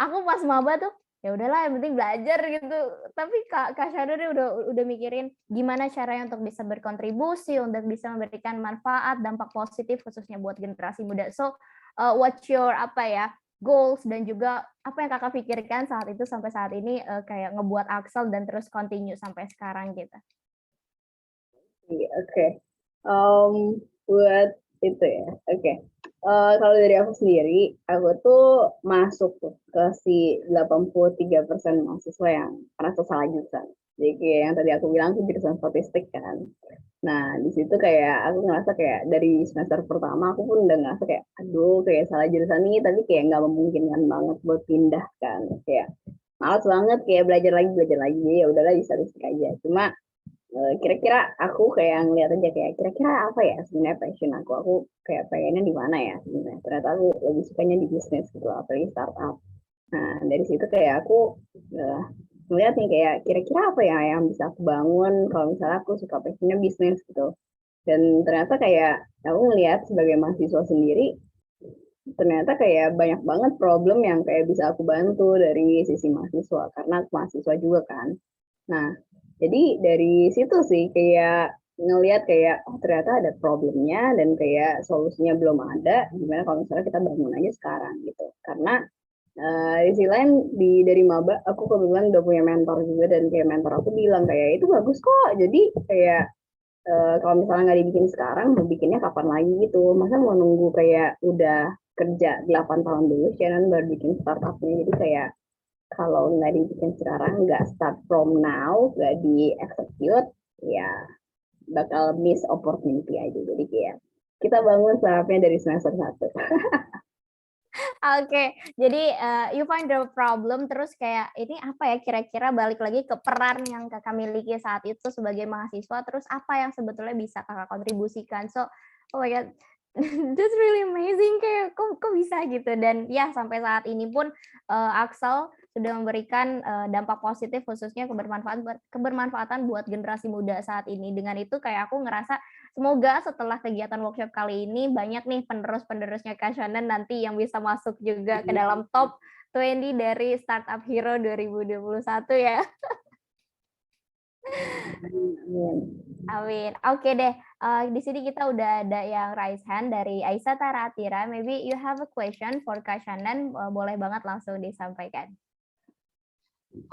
[SPEAKER 2] aku pas maba tuh ya udahlah yang penting belajar gitu. Tapi Kak Syahdu nih udah mikirin gimana caranya untuk bisa berkontribusi, untuk bisa memberikan manfaat, dampak positif khususnya buat generasi muda. So, what's your goals dan juga apa yang Kakak pikirkan saat itu sampai saat ini kayak ngebuat Axel dan terus continue sampai sekarang gitu.
[SPEAKER 1] Oke. Buat itu ya. Oke. Kalau dari aku sendiri, aku tuh masuk ke si 83% mahasiswa yang merasa salah jurusan. Jadi kayak yang tadi aku bilang tuh jurusan statistik kan. Nah, di situ kayak aku ngerasa kayak dari semester pertama aku pun udah ngerasa kayak aduh kayak salah jurusan ini tapi kayak nggak memungkinkan banget buat pindah kan. Kayak males banget kayak belajar lagi ya udahlah di statistik aja. Cuma kira-kira aku kayak ngeliat aja kayak kira-kira apa ya sebenarnya passion aku kayak pengennya di mana ya sebenarnya ternyata aku lebih sukanya di bisnis gitu apalagi startup. Nah dari situ kayak aku ngeliat nih kayak kira-kira apa ya yang bisa aku bangun kalau misalnya aku suka passionnya bisnis gitu. Dan ternyata kayak aku ngeliat sebagai mahasiswa sendiri ternyata kayak banyak banget problem yang kayak bisa aku bantu dari sisi mahasiswa karena aku mahasiswa juga kan. Nah, jadi dari situ sih kayak ngelihat kayak oh ternyata ada problemnya dan kayak solusinya belum ada. Gimana kalau misalnya kita bangun aja sekarang gitu. Karena di sisi lain dari maba aku kebetulan udah punya mentor juga dan kayak mentor aku bilang kayak itu bagus kok. Jadi kayak kalau misalnya nggak dibikin sekarang, mau bikinnya kapan lagi gitu. Masa mau nunggu kayak udah kerja 8 tahun dulu, Shannon baru bikin startupnya. Jadi kayak kalau nggak dibikin sekarang, nggak start from now, nggak di-execute, ya bakal miss opportunity aja. Jadi kayak kita bangun startupnya dari semester 1.
[SPEAKER 2] Oke, jadi you find the problem terus kayak ini apa ya kira-kira balik lagi ke peran yang Kakak miliki saat itu sebagai mahasiswa terus apa yang sebetulnya bisa Kakak kontribusikan. So, oh my god, that's really amazing kayak kok bisa gitu dan ya sampai saat ini pun Axel sudah memberikan dampak positif khususnya kebermanfaatan buat generasi muda saat ini. Dengan itu kayak aku ngerasa semoga setelah kegiatan workshop kali ini banyak nih penerus-penerusnya Kak Shandan nanti yang bisa masuk juga ke dalam top 20 dari Startup Hero 2021 ya. Amin. Oke deh, di sini kita udah ada yang raise hand dari Aisyah Taratira. Maybe you have a question for Kak Shandan, boleh banget langsung disampaikan.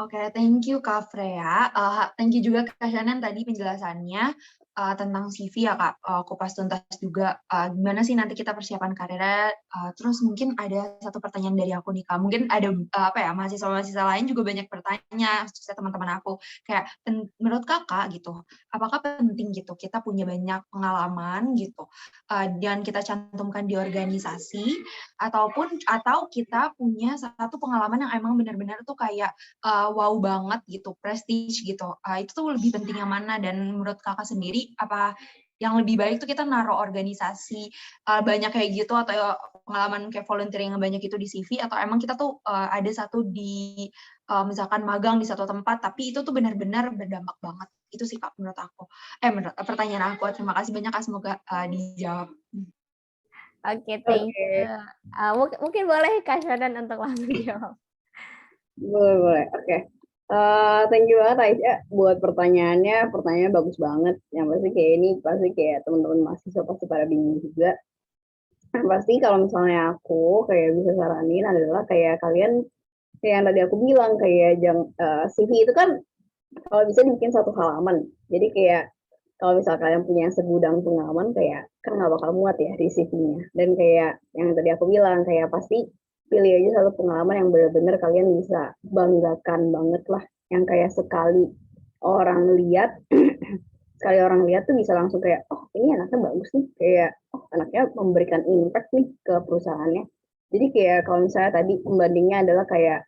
[SPEAKER 3] Oke, thank you Kak Freya. Thank you juga Kak Shandan tadi penjelasannya tentang CV ya Kak. Kupas tuntas juga gimana sih nanti kita persiapan karirnya. Terus mungkin ada satu pertanyaan dari aku nih Kak. Mungkin ada mahasiswa-mahasiswa lain juga banyak bertanya, khususnya teman-teman aku. Kayak menurut Kakak gitu, apakah penting gitu kita punya banyak pengalaman gitu dan kita cantumkan di organisasi atau kita punya satu pengalaman yang emang benar-benar tuh kayak wow banget gitu, prestige gitu. Itu tuh lebih penting yang mana dan menurut Kakak sendiri apa yang lebih baik tuh kita naruh organisasi banyak kayak gitu, atau pengalaman kayak volunteering yang banyak itu di CV, atau emang kita tuh ada satu di misalkan magang di satu tempat, tapi itu tuh benar-benar berdampak banget. Itu sih Kak menurut aku. Pertanyaan aku. Terima kasih banyak Kak, semoga dijawab.
[SPEAKER 2] Oke, thank
[SPEAKER 1] Oke,
[SPEAKER 2] you. Mungkin boleh Kak Shonan untuk langsung jawab.
[SPEAKER 1] boleh. Oke. Thank you banget Aisyah buat pertanyaannya. Pertanyaannya bagus banget. Yang pasti kayak ini, pasti kayak teman-teman mahasiswa pasti pada bingung juga. Yang pasti kalau misalnya aku kayak bisa saranin adalah kayak kalian, kayak yang tadi aku bilang, kayak CV itu kan kalau bisa dibikin satu halaman. Jadi kayak kalau misal kalian punya segudang pengalaman, kayak kan nggak bakal muat ya di CV-nya. Dan kayak yang tadi aku bilang, kayak pasti pilih aja satu pengalaman yang benar-benar kalian bisa banggakan banget lah. Yang kayak sekali orang lihat tuh bisa langsung kayak, oh ini anaknya bagus nih, kayak oh anaknya memberikan impact nih ke perusahaannya. Jadi kayak kalau misalnya tadi pembandingnya adalah kayak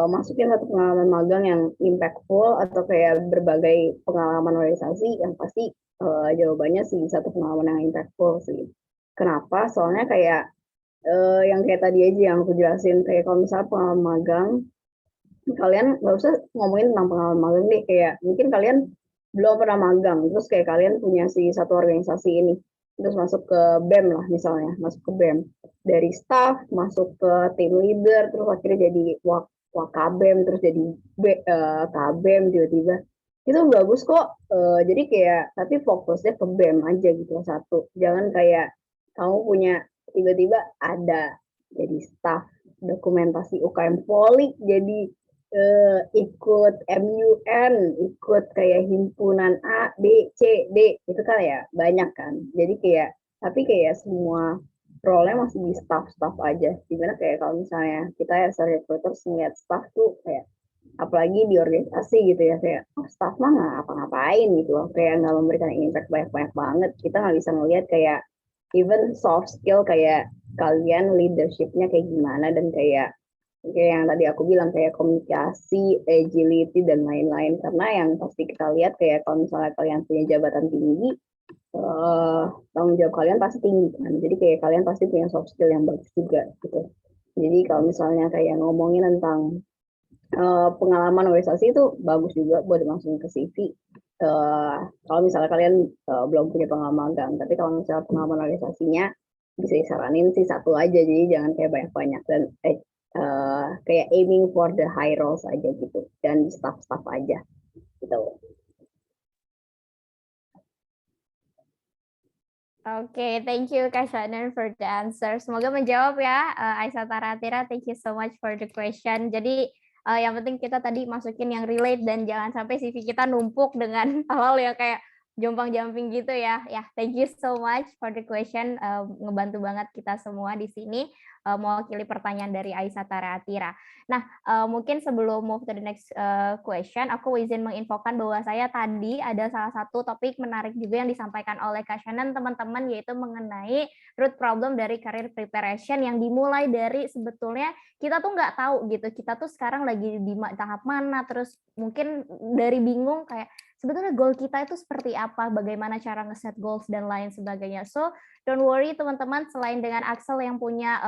[SPEAKER 1] masukin satu pengalaman magang yang impactful atau kayak berbagai pengalaman organisasi, yang pasti jawabannya sih satu pengalaman yang impactful sih. Kenapa? Soalnya kayak yang kayak tadi aja yang aku jelasin, kayak kalau misalnya pengalaman magang, kalian nggak usah ngomongin tentang pengalaman magang deh, kayak mungkin kalian belum pernah magang, terus kayak kalian punya si satu organisasi ini, terus masuk ke BEM lah misalnya, masuk ke BEM, dari staff, masuk ke tim leader, terus akhirnya jadi wakabem, terus jadi kabem tiba-tiba, itu bagus kok. Jadi kayak, tapi fokusnya ke BEM aja gitu, satu. Jangan kayak kamu punya, tiba-tiba ada jadi staff dokumentasi UKM Poli, jadi ikut MUN, ikut kayak himpunan A, B, C, D, itu kan ya banyak kan. Jadi kayak, tapi kayak semua role-nya masih di staff-staff aja. Dimana kayak kalau misalnya kita ya recruiters ngeliat staff tuh kayak, apalagi di organisasi gitu ya, kayak oh staff mah nggak apa-ngapain gitu loh, kayak nggak memberikan impact banyak-banyak banget. Kita nggak bisa ngelihat kayak even soft skill, kayak kalian leadershipnya kayak gimana, dan kayak yang tadi aku bilang kayak komunikasi, agility, dan lain-lain. Karena yang pasti kita lihat kayak kalau misalnya kalian punya jabatan tinggi, tanggung jawab kalian pasti tinggi kan. Jadi kayak kalian pasti punya soft skill yang bagus juga gitu. Jadi kalau misalnya kayak ngomongin tentang pengalaman organisasi, itu bagus juga buat dimasukin ke CV. Kalau misalnya kalian belum punya pengalaman magang, tapi kalau misalnya pengalaman organisasinya bisa disaranin sih satu aja, jadi jangan kayak banyak-banyak, dan kayak aiming for the high roles aja gitu, dan staff-staff aja gitu.
[SPEAKER 2] Oke, thank you Kak Shannon for the answer. Semoga menjawab ya, Aisyah Taratira. Thank you so much for the question. Jadi yang penting kita tadi masukin yang relate dan jangan sampai CV kita numpuk dengan hal-hal yang kayak jompang-jamping gitu ya. Ya, thank you so much for the question. Ngebantu banget kita semua di sini mewakili pertanyaan dari Aisyah Taratira. Nah, mungkin sebelum move to the next question, aku izin menginfokan bahwa saya tadi ada salah satu topik menarik juga yang disampaikan oleh Kak Shannon, teman-teman, yaitu mengenai root problem dari career preparation yang dimulai dari sebetulnya kita tuh nggak tahu gitu, kita tuh sekarang lagi di tahap mana, terus mungkin dari bingung kayak sebetulnya goal kita itu seperti apa, bagaimana cara ngeset goals dan lain sebagainya. So, don't worry teman-teman, selain dengan Axel yang punya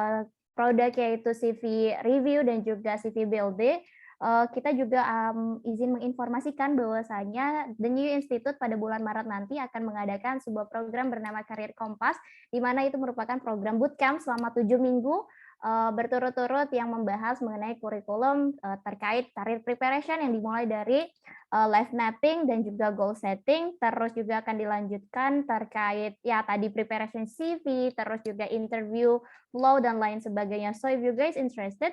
[SPEAKER 2] produk yaitu CV review dan juga CV BLD, kita juga izin menginformasikan bahwasanya The New Institute pada bulan Maret nanti akan mengadakan sebuah program bernama Career Kompas, di mana itu merupakan program bootcamp selama 7 minggu berturut-turut yang membahas mengenai kurikulum terkait career preparation yang dimulai dari life mapping dan juga goal setting, terus juga akan dilanjutkan terkait ya tadi preparation CV, terus juga interview flow dan lain sebagainya. So if you guys interested,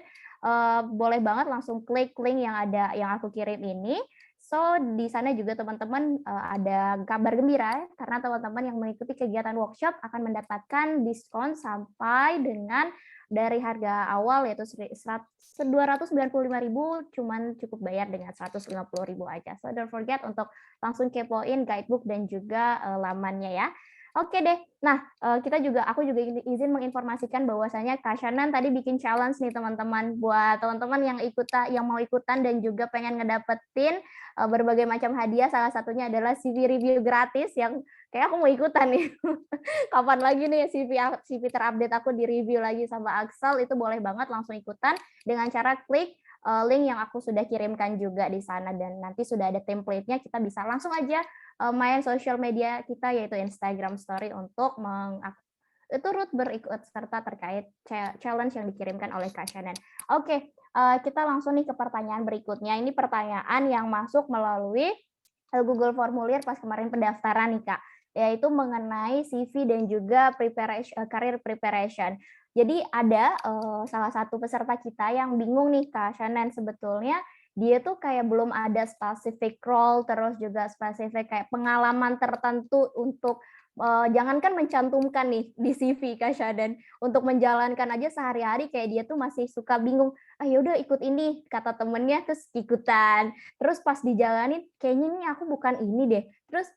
[SPEAKER 2] boleh banget langsung klik link yang aku kirim ini. So di sana juga teman-teman ada kabar gembira karena teman-teman yang mengikuti kegiatan workshop akan mendapatkan diskon sampai dengan dari harga awal yaitu 295.000, cuman cukup bayar dengan 150.000 aja. So don't forget untuk langsung kepoin guidebook dan juga lamannya ya. Oke deh. Nah, aku juga izin menginformasikan bahwasanya Kak Shannon tadi bikin challenge nih teman-teman. Buat teman-teman yang mau ikutan dan juga pengen ngedapetin berbagai macam hadiah, salah satunya adalah CV review gratis yang kayak aku mau ikutan nih. Kapan lagi nih CV terupdate aku di-review lagi sama Axel, itu boleh banget langsung ikutan dengan cara klik link yang aku sudah kirimkan juga di sana, dan nanti sudah ada template-nya, kita bisa langsung aja main sosial media kita yaitu Instagram Story untuk turut berikut serta terkait challenge yang dikirimkan oleh Kak Shannon. Oke, kita langsung nih ke pertanyaan berikutnya. Ini pertanyaan yang masuk melalui Google Formulir pas kemarin pendaftaran nih Kak, yaitu mengenai CV dan juga career preparation. Jadi ada salah satu peserta kita yang bingung nih Kak Shannon, sebetulnya dia tuh kayak belum ada specific role, terus juga spesifik kayak pengalaman tertentu untuk jangankan mencantumkan nih di CV Kak Syadan, untuk menjalankan aja sehari-hari kayak dia tuh masih suka bingung, "Ah, ya udah ikut ini," kata temennya, terus ikutan. Terus pas dijalanin, "Kayaknya nih aku bukan ini deh." Terus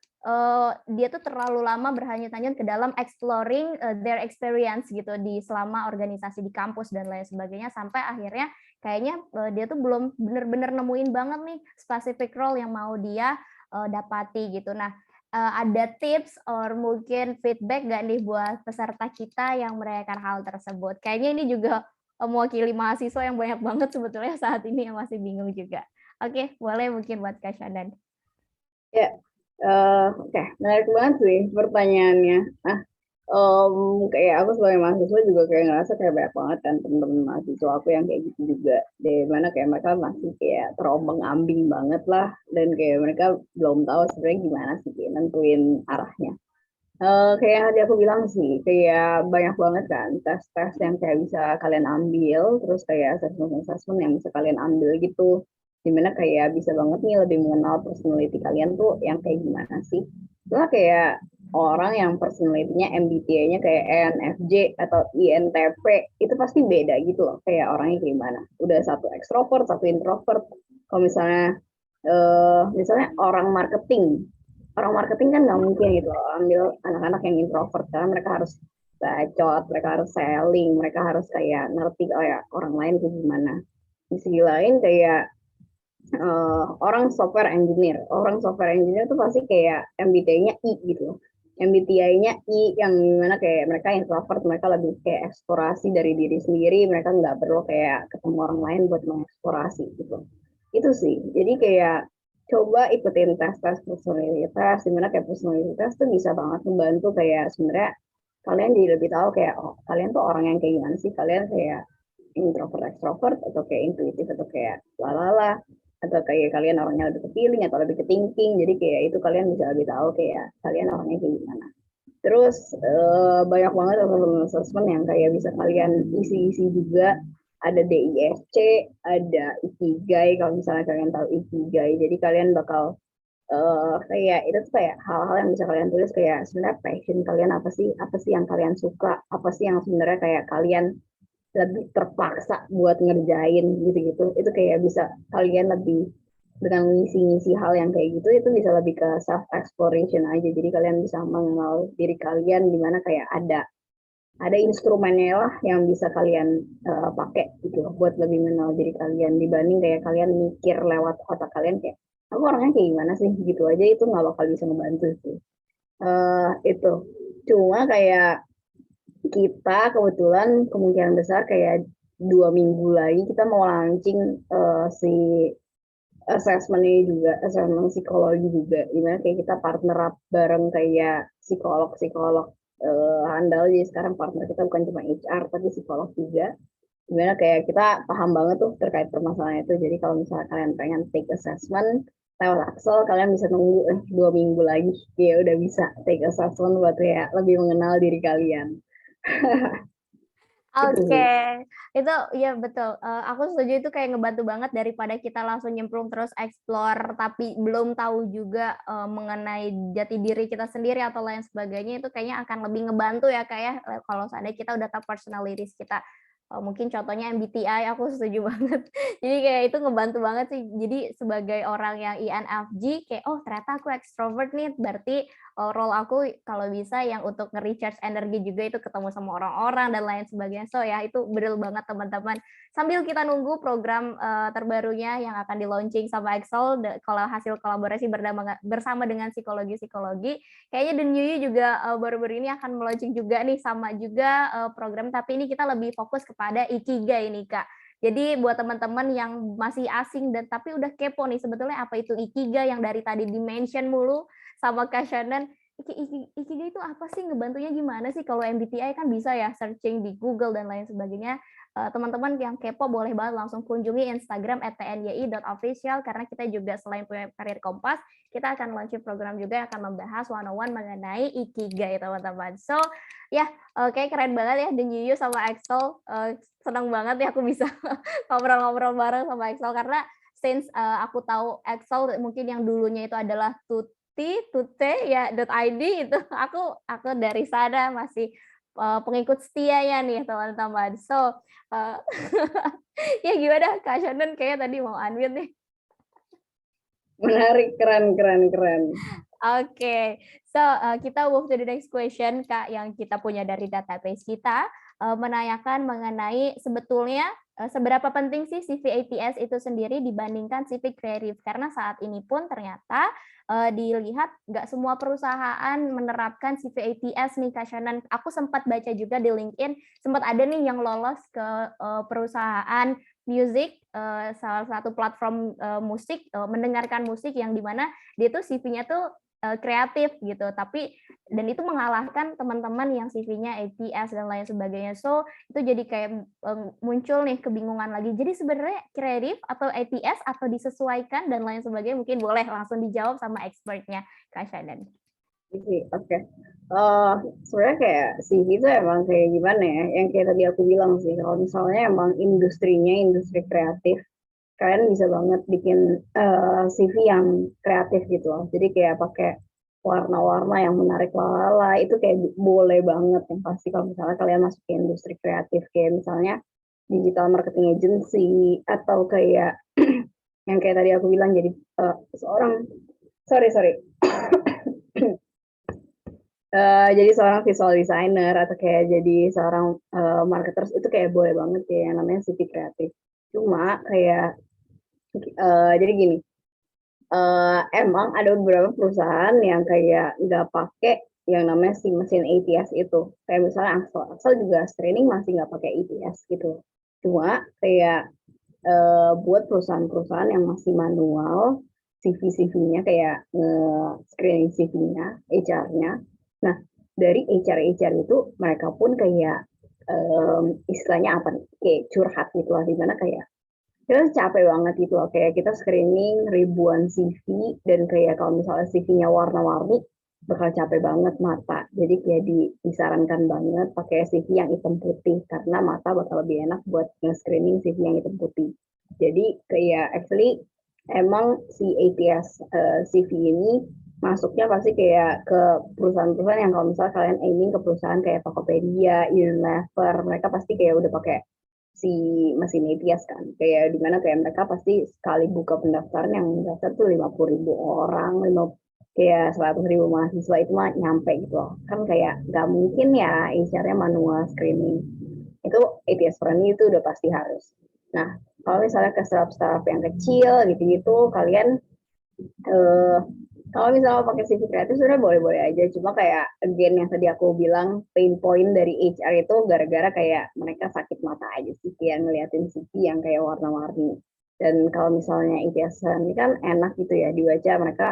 [SPEAKER 2] dia tuh terlalu lama berhanyut-hanyut ke dalam exploring their experience gitu di selama organisasi di kampus dan lain sebagainya, sampai akhirnya kayaknya dia tuh belum bener-bener nemuin banget nih specific role yang mau dia dapati gitu. Nah, ada tips or mungkin feedback nggak nih buat peserta kita yang merayakan hal tersebut? Kayaknya ini juga mewakili mahasiswa yang banyak banget sebetulnya saat ini yang masih bingung juga. Oke, boleh mungkin buat Kak Shannon.
[SPEAKER 1] Ya, oke, menarik banget sih pertanyaannya. Nah, kayak aku sebagai mahasiswa juga kayak ngerasa kayak banyak banget kan temen-temen mahasiswa aku yang kayak gitu juga. Di mana kayak mereka masih kayak terombang-ambing banget lah, dan kayak mereka belum tahu sebenarnya gimana sih kayak nentuin arahnya. Kayak yang tadi aku bilang sih, kayak banyak banget kan tes-tes yang kayak bisa kalian ambil, terus kayak assessment-assessment yang bisa kalian ambil gitu. Dimana kayak bisa banget nih lebih mengenal personality kalian tuh yang kayak gimana sih. Cuma kayak orang yang personality-nya MBTI-nya kayak ENFJ atau INTP, itu pasti beda gitu loh, kayak orangnya kayak gimana. Udah satu ekstrovert, satu introvert. Kalau misalnya orang marketing kan nggak mungkin gitu loh, ambil anak-anak yang introvert, karena mereka harus bacot, mereka harus selling, mereka harus kayak ngerti ya orang lain itu gimana. Di sisi lain kayak orang software engineer tuh pasti kayak MBTI-nya I gitu loh. MBTI-nya I yang gimana kayak mereka introvert, mereka lebih kayak eksplorasi dari diri sendiri, mereka nggak perlu kayak ketemu orang lain buat mengeksplorasi gitu. Itu sih, jadi kayak coba ikutin tes-tes personalitas, dimana kayak personalitas tuh bisa banget membantu kayak sebenarnya kalian jadi lebih tahu kayak oh kalian tuh orang yang kayak gimana sih, kalian kayak introvert extrovert atau kayak intuitif atau kayak lalala, atau kayak kalian orangnya lebih ke feeling atau lebih ke thinking, jadi kayak itu kalian bisa lebih tahu kayak kalian orangnya kayak gimana. Terus banyak banget assessment yang kayak bisa kalian isi-isi juga. Ada DISC, ada Ikigai, kalau misalnya kalian tahu Ikigai. Jadi kalian bakal kayak itu tuh kayak hal-hal yang bisa kalian tulis kayak sebenarnya passion kalian apa sih yang kalian suka, apa sih yang sebenarnya kayak kalian lebih terpaksa buat ngerjain gitu-gitu. Itu kayak bisa kalian lebih dengan ngisi-ngisi hal yang kayak gitu, itu bisa lebih ke self exploration aja. Jadi kalian bisa mengenal diri kalian, dimana kayak ada instrumennya lah yang bisa kalian pakai gitu loh, buat lebih mengenal diri kalian, dibanding kayak kalian mikir lewat otak kalian kayak aku orangnya kayak gimana sih gitu aja, itu nggak bakal bisa membantu sih. Itu cuma kayak kita kebetulan kemungkinan besar kayak 2 minggu lagi kita mau launching si assessment ini juga, assessment psikologi juga, dimana kayak kita partner up bareng kayak psikolog-psikolog handal. Jadi sekarang partner kita bukan cuma HR tapi psikolog juga, dimana kayak kita paham banget tuh terkait permasalahan itu. Jadi kalau misalnya kalian pengen take assessment lewat Axel, kalian bisa nunggu 2 minggu lagi, ya udah bisa take assessment buat kayak lebih mengenal diri kalian.
[SPEAKER 2] Oke, itu ya betul. Aku setuju, itu kayak ngebantu banget daripada kita langsung nyemplung terus explore tapi belum tahu juga mengenai jati diri kita sendiri atau lain sebagainya, itu kayaknya akan lebih ngebantu ya Kak ya, kalau seandainya kita udah tahu personalities kita. Mungkin contohnya MBTI, aku setuju banget. Jadi kayak itu ngebantu banget sih. Jadi sebagai orang yang INFJ, kayak, oh ternyata aku extrovert nih, berarti role aku kalau bisa yang untuk nge-recharge energi juga itu ketemu sama orang-orang dan lain sebagainya. So ya itu betul banget teman-teman. Sambil kita nunggu program terbarunya yang akan di-launching sama Excel, kalau hasil kolaborasi bersama dengan psikologi-psikologi, kayaknya The New You juga baru-baru ini akan meluncing juga nih sama juga program, tapi ini kita lebih fokus kepada Ikigai nih Kak. Jadi buat teman-teman yang masih asing dan tapi udah kepo nih sebetulnya apa itu Ikigai yang dari tadi di-mention mulu sama Kak Shannon. Ikigai itu apa sih? Ngebantunya gimana sih? Kalau MBTI kan bisa ya searching di Google dan lain sebagainya. Teman-teman yang kepo boleh banget langsung kunjungi Instagram @tnyi.official karena kita juga selain punya Karir Kompas, kita akan launching program juga yang akan membahas one-on-one mengenai Ikigai teman-teman. So ya kayak keren banget ya The New You sama Excel. Senang banget ya aku bisa ngobrol-ngobrol bareng sama Excel karena since aku tahu Excel mungkin yang dulunya itu adalah Tute ya .id itu aku dari sana masih pengikut setianya nih teman-teman. So ya gimana Kak Shannon kayaknya tadi mau unmute nih.
[SPEAKER 1] Menarik, keren.
[SPEAKER 2] Oke, so kita move to the next question Kak yang kita punya dari database kita menanyakan mengenai sebetulnya seberapa penting sih CV ATS itu sendiri dibandingkan CV kreatif karena saat ini pun ternyata dilihat nggak semua perusahaan menerapkan CV ATS nih Kak Shannon. Aku sempat baca juga di LinkedIn sempat ada nih yang lolos ke perusahaan music salah satu platform musik mendengarkan musik yang dimana dia tuh CV-nya tuh kreatif gitu, tapi dan itu mengalahkan teman-teman yang CV-nya ATS dan lain sebagainya. So itu jadi kayak muncul nih kebingungan lagi. Jadi sebenarnya kreatif atau ATS atau disesuaikan dan lain sebagainya mungkin boleh langsung dijawab sama expertnya Kak Shannon.
[SPEAKER 1] Oke. Sebenarnya kayak CV itu emang kayak gimana ya? Yang kayak tadi aku bilang sih, kalau misalnya emang industrinya industri kreatif, kalian bisa banget bikin CV yang kreatif gitu loh. Jadi kayak pakai warna-warna yang menarik lalala itu kayak boleh banget yang pasti kalau misalnya kalian masuk ke industri kreatif kayak misalnya digital marketing agency atau kayak yang kayak tadi aku bilang jadi seorang sorry jadi seorang visual designer atau kayak jadi seorang marketers itu kayak boleh banget ya yang namanya CV kreatif. Cuma kayak jadi gini, emang ada beberapa perusahaan yang kayak nggak pakai yang namanya si mesin ATS itu. Kayak misalnya Axel juga screening masih nggak pakai ATS gitu. Cuma kayak buat perusahaan-perusahaan yang masih manual, CV-nya kayak screening CV-nya, HR-nya. Nah, dari HR itu mereka pun kayak istilahnya apa nih, kayak curhat gitu lah, dimana kayak kita capek banget gitu loh, kayak kita screening ribuan CV dan kayak kalau misalnya CV-nya warna-warni bakal capek banget mata. Jadi kayak disarankan banget pakai CV yang hitam putih karena mata bakal lebih enak buat nge-screening CV yang hitam putih. Jadi kayak actually emang si ATS CV ini masuknya pasti kayak ke perusahaan-perusahaan yang kalau misalnya kalian aiming ke perusahaan kayak Tokopedia, Unilever, mereka pasti kayak udah pakai si mesin ATS kan, kayak dimana kayak mereka pasti sekali buka pendaftaran yang mendaftar tuh 50.000 orang, kayak 100.000 mahasiswa itu mah nyampe gitu loh. Kan kayak nggak mungkin ya HR-nya manual screening. Itu ATS friendly itu udah pasti harus. Nah, kalau misalnya ke startup yang kecil gitu-gitu, kalian kalau misalnya pakai CV kreatif sebenarnya boleh-boleh aja, cuma kayak again yang tadi aku bilang pain point dari HR itu gara-gara kayak mereka sakit mata aja sih kayak ngeliatin CV yang kayak warna-warni. Dan kalau misalnya ATS ini kan enak gitu ya dibaca, mereka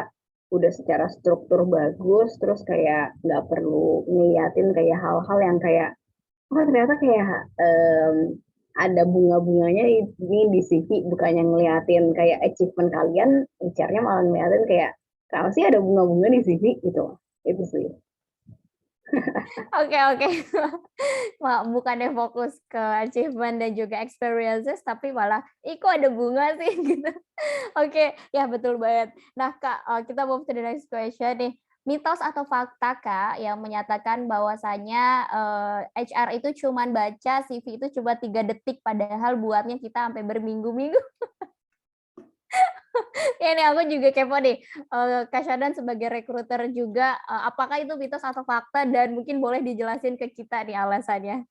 [SPEAKER 1] udah secara struktur bagus, terus kayak nggak perlu ngeliatin kayak hal-hal yang kayak oh ternyata kayak ada bunga-bunganya ini di CV, bukannya ngeliatin kayak achievement kalian, HR-nya malah ngeliatin kayak kalau sih ada bunga-bunga di CV gitu, itu sih.
[SPEAKER 2] Oke. Bukannya fokus ke achievement dan juga experiences, tapi malah, kok ada bunga sih gitu. Oke, ya betul banget. Nah Kak, kita move to the next question nih. mitos atau fakta Kak yang menyatakan bahwasanya HR itu cuman baca CV itu cuma 3 detik padahal buatnya kita sampai berminggu-minggu. Ya nih aku juga kepo nih, Kak Syadan sebagai recruiter juga, apakah itu mitos atau fakta dan mungkin boleh dijelasin ke kita nih alasannya?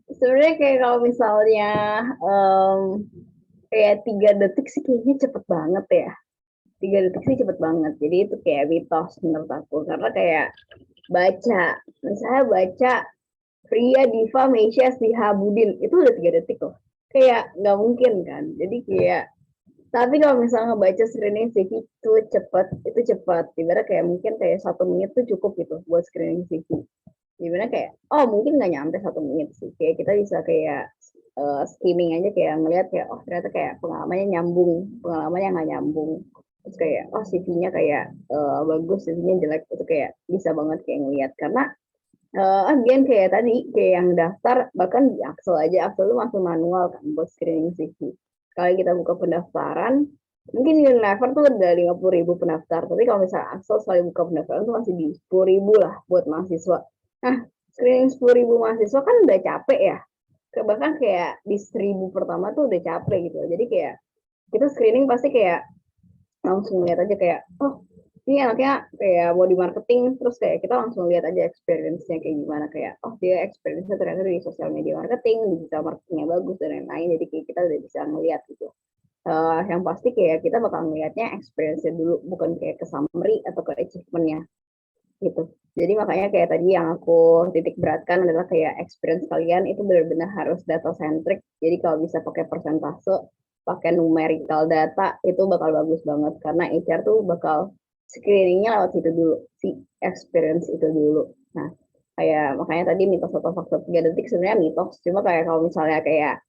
[SPEAKER 1] Sebenarnya kayak kalau misalnya, kayak 3 detik sih kayaknya cepet banget ya. 3 detik sih cepet banget. Jadi itu kayak mitos menurut aku. Karena kayak baca, misalnya baca Pria Diva Meisya Sihabudin, itu udah 3 detik loh. Kayak nggak mungkin kan. Jadi kayak, tapi kalau misalnya baca screening CV itu cepet. Ibarat kayak mungkin kayak 1 menit tuh cukup gitu buat screening CV. Gimana kayak, oh mungkin nggak nyampe 1 menit sih. Kayak kita bisa kayak skimming aja kayak ngelihat kayak, oh ternyata kayak pengalamannya nggak nyambung. Terus kayak, oh CV-nya kayak bagus, CV-nya jelek, itu kayak bisa banget kayak ngelihat. Karena again kayak tadi, kayak yang daftar, bahkan di Axel aja, Axel itu masih manual kan buat screening CV. Kalau kita buka pendaftaran, mungkin Unilever tuh ada 50.000 pendaftar, tapi kalau misalnya Axel sekali buka pendaftaran tuh masih di 10.000 lah buat mahasiswa. Nah, screening 10.000 mahasiswa kan udah capek ya. Bahkan kayak di 1.000 pertama tuh udah capek gitu. Jadi kayak kita screening pasti kayak langsung lihat aja kayak, oh ini anaknya kayak mau di marketing, terus kayak kita langsung lihat aja experience-nya kayak gimana, kayak oh dia experience-nya ternyata di sosial media marketing, digital marketingnya bagus dan lain-lain, jadi kayak kita udah bisa ngeliat gitu. Yang pasti kayak kita bakal ngeliatnya experience-nya dulu, bukan kayak ke summary atau ke achievement-nya gitu. Jadi makanya kayak tadi yang aku titik beratkan adalah kayak experience kalian itu benar-benar harus data centric. Jadi kalau bisa pakai persentase, pakai numerical data itu bakal bagus banget karena HR tuh bakal screeningnya lewat situ dulu, si experience itu dulu. Nah, kayak makanya tadi mitos atau fakta 3 detik sebenarnya mitos. Cuma kayak kalau misalnya kayak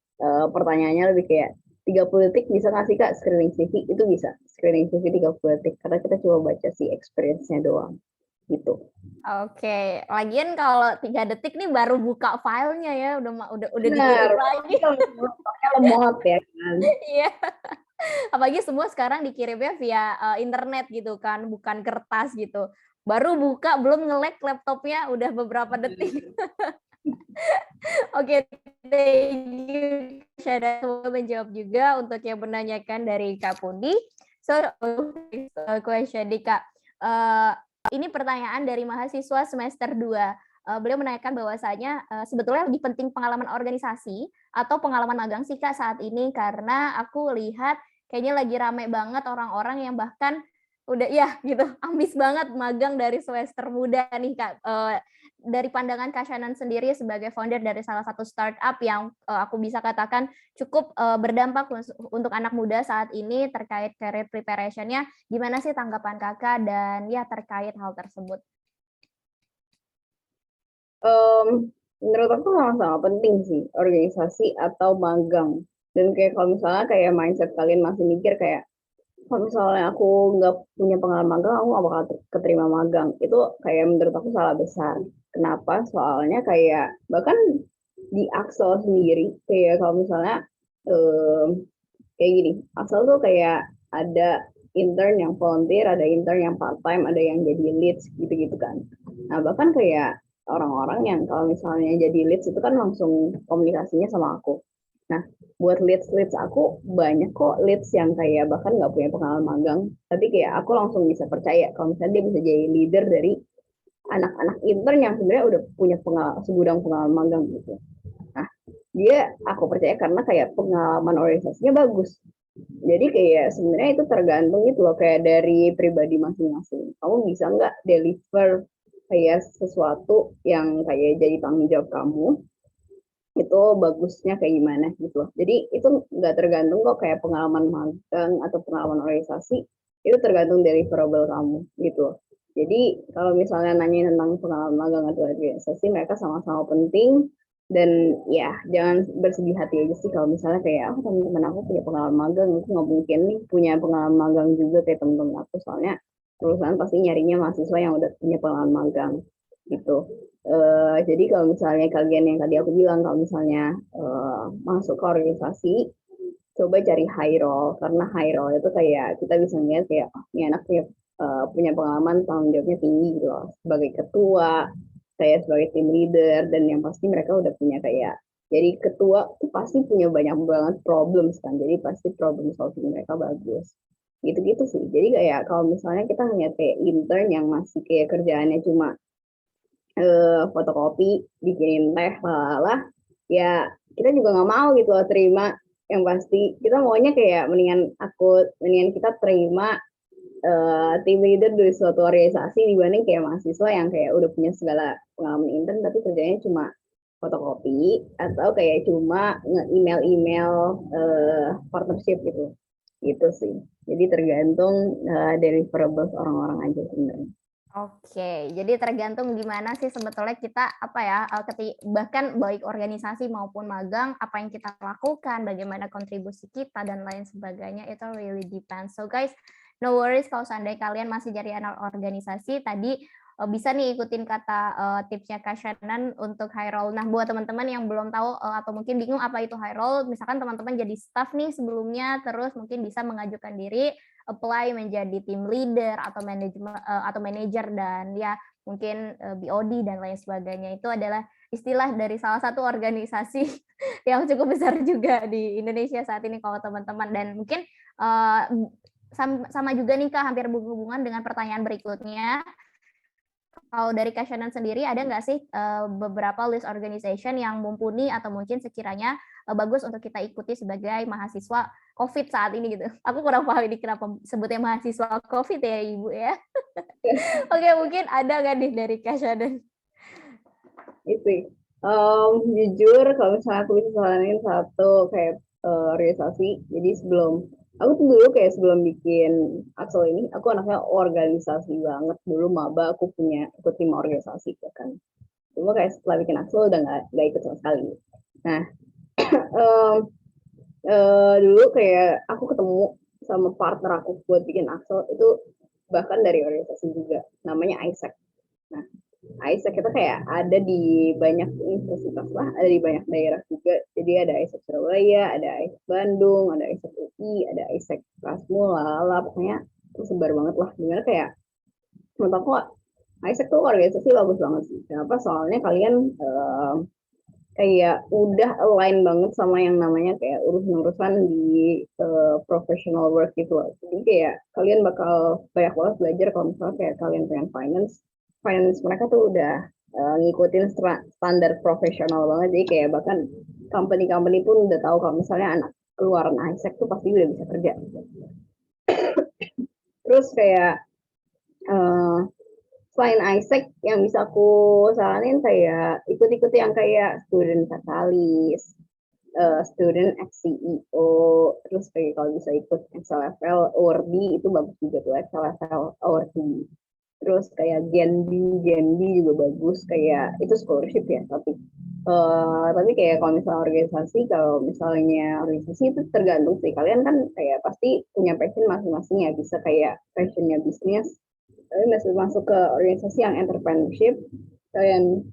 [SPEAKER 1] pertanyaannya lebih kayak 30 detik bisa ngasih Kak screening CV, itu bisa. Screening CV 30 detik karena kita cuma baca si experience-nya doang gitu.
[SPEAKER 2] Oke, lagian kalau 3 detik nih baru buka filenya ya, udah
[SPEAKER 1] Benar,
[SPEAKER 2] ditutup lagi.
[SPEAKER 1] pakai lemot ya kan.
[SPEAKER 2] Iya. Apalagi semua sekarang dikirimnya via internet gitu kan, bukan kertas gitu. Baru buka belum nge-lag laptopnya udah beberapa detik. Oke, thank you Syada semoga menjawab juga untuk yang menanyakan dari Kak Pundi. So, question di Kak. Ini pertanyaan dari mahasiswa semester 2. Beliau menanyakan bahwasanya sebetulnya lebih penting pengalaman organisasi atau pengalaman magang sih Kak saat ini karena aku lihat kayaknya lagi rame banget orang-orang yang bahkan udah ya gitu ambis banget magang dari semester muda nih Kak. Dari pandangan Kak Shannon sendiri sebagai founder dari salah satu startup yang aku bisa katakan cukup berdampak untuk anak muda saat ini terkait career preparation-nya, gimana sih tanggapan Kakak dan ya terkait hal tersebut?
[SPEAKER 1] Menurut aku sama-sama penting sih organisasi atau magang. Dan kayak kalau misalnya kayak mindset kalian masih mikir kayak kalau misalnya aku nggak punya pengalaman magang, aku nggak bakal keterima magang. Itu kayak menurut aku salah besar. Kenapa? Soalnya kayak bahkan di Axel sendiri kayak kalau misalnya kayak gini, Axel tuh kayak ada intern yang volunteer, ada intern yang part time, ada yang jadi leads gitu-gitu kan. Nah bahkan kayak orang-orang yang kalau misalnya jadi leads itu kan langsung komunikasinya sama aku. Nah, buat leads aku banyak kok leads yang kayak bahkan nggak punya pengalaman magang, tapi kayak aku langsung bisa percaya kalau misalnya dia bisa jadi leader dari anak-anak intern yang sebenarnya udah punya segudang pengalaman magang gitu. Nah, aku percaya karena kayak pengalaman organisasinya bagus. Jadi kayak sebenarnya itu tergantung itu loh kayak dari pribadi masing-masing. Kamu bisa nggak deliver kayak sesuatu yang kayak jadi tanggung jawab kamu itu bagusnya kayak gimana gitu loh. Jadi itu nggak tergantung kok kayak pengalaman magang atau pengalaman organisasi, itu tergantung deliverable kamu gitu loh. Jadi kalau misalnya nanya tentang pengalaman magang atau organisasi, mereka sama-sama penting dan ya jangan bersedih hati aja sih kalau misalnya kayak oh teman-teman aku punya pengalaman magang, itu nggak mungkin nih punya pengalaman magang juga kayak teman-teman aku, soalnya perusahaan pasti nyarinya mahasiswa yang udah punya pengalaman magang gitu. Jadi kalau misalnya kalian yang tadi aku bilang kalau misalnya masuk ke organisasi, coba cari high role karena high role itu kayak kita bisa ngeliat kayak oh, ini anak punya punya pengalaman tanggung jawabnya tinggi gitu loh. Sebagai ketua, saya sebagai tim leader, dan yang pasti mereka udah punya kayak, jadi ketua tuh pasti punya banyak banget problems kan, jadi pasti problem solving mereka bagus. Gitu-gitu sih. Jadi kayak kalau misalnya kita hanya kayak intern yang masih kayak kerjaannya cuma fotokopi, bikinin teh, lah, ya kita juga nggak mau gitu loh terima. Yang pasti kita maunya kayak mendingan kita terima tim leader dari suatu organisasi dibanding kayak mahasiswa yang kayak udah punya segala pengalaman intern tapi kerjanya cuma fotokopi atau kayak cuma nge-email partnership gitu sih. Jadi tergantung deliverables orang-orang aja sebenarnya.
[SPEAKER 2] Oke, jadi tergantung gimana sih sebetulnya kita bahkan baik organisasi maupun magang, apa yang kita lakukan, bagaimana kontribusi kita dan lain sebagainya, itu really depends. So guys, no worries kalau seandainya kalian masih jadi anak organisasi, tadi bisa nih ikutin kata tipsnya Kak Shannon untuk high role. Nah, buat teman-teman yang belum tahu atau mungkin bingung apa itu high role, misalkan teman-teman jadi staff nih sebelumnya, terus mungkin bisa mengajukan diri apply menjadi tim leader atau manajer dan ya mungkin BOD dan lain sebagainya. Itu adalah istilah dari salah satu organisasi yang cukup besar juga di Indonesia saat ini kalau teman-teman, dan mungkin sama juga nih Kak, hampir berhubungan dengan pertanyaan berikutnya. Kalau dari Kak Shannon sendiri, ada nggak sih beberapa list organization yang mumpuni atau mungkin sekiranya bagus untuk kita ikuti sebagai mahasiswa COVID saat ini gitu? Aku kurang paham ini kenapa sebutnya mahasiswa COVID ya Ibu ya. Oke, mungkin ada nggak nih dari Kak Shannon?
[SPEAKER 1] Itu jujur kalau misalnya aku bisa saranin satu kayak organisasi. Jadi aku tuh dulu kayak sebelum bikin Axel ini, aku anaknya organisasi banget. Dulu maba aku ikut 5 organisasi kan. Cuma kayak setelah bikin Axel udah nggak ikut sama sekali. Nah, dulu kayak aku ketemu sama partner aku buat bikin Axel itu bahkan dari organisasi juga, namanya Isaac. Nah, Isaac itu kayak ada di banyak universitas lah, ada di banyak daerah juga. Jadi ada Isaac Surabaya, ada Isaac Bandung, ada Isaac UI, ada Isaac Kasmul, pokoknya tersebar banget lah. Dimana kayak menurut aku Isaac tuh organisasi bagus banget sih. Kenapa? Soalnya kalian kayak udah align banget sama yang namanya kayak urusan-urusan di professional work gitu loh. Jadi kayak kalian bakal banyak banget belajar kalau misalnya kayak kalian pengen finance mereka tuh udah ngikutin standar profesional banget. Jadi kayak bahkan company pun udah tahu kalau misalnya anak keluaran Isaac tuh pasti udah bisa kerja. Terus kayak selain Isaac yang bisa aku saranin kayak ikut-ikut yang kayak student katalis, student XCEO, terus kayak kalau bisa ikut XLFL award itu bagus juga tuh, XLFL award. Terus kayak Genbi juga bagus, kayak itu scholarship ya, tapi kayak kalau misalnya organisasi itu tergantung sih, kalian kan kayak pasti punya passion masing-masing ya, bisa kayak passionnya bisnis, tapi masuk ke organisasi yang entrepreneurship, kalian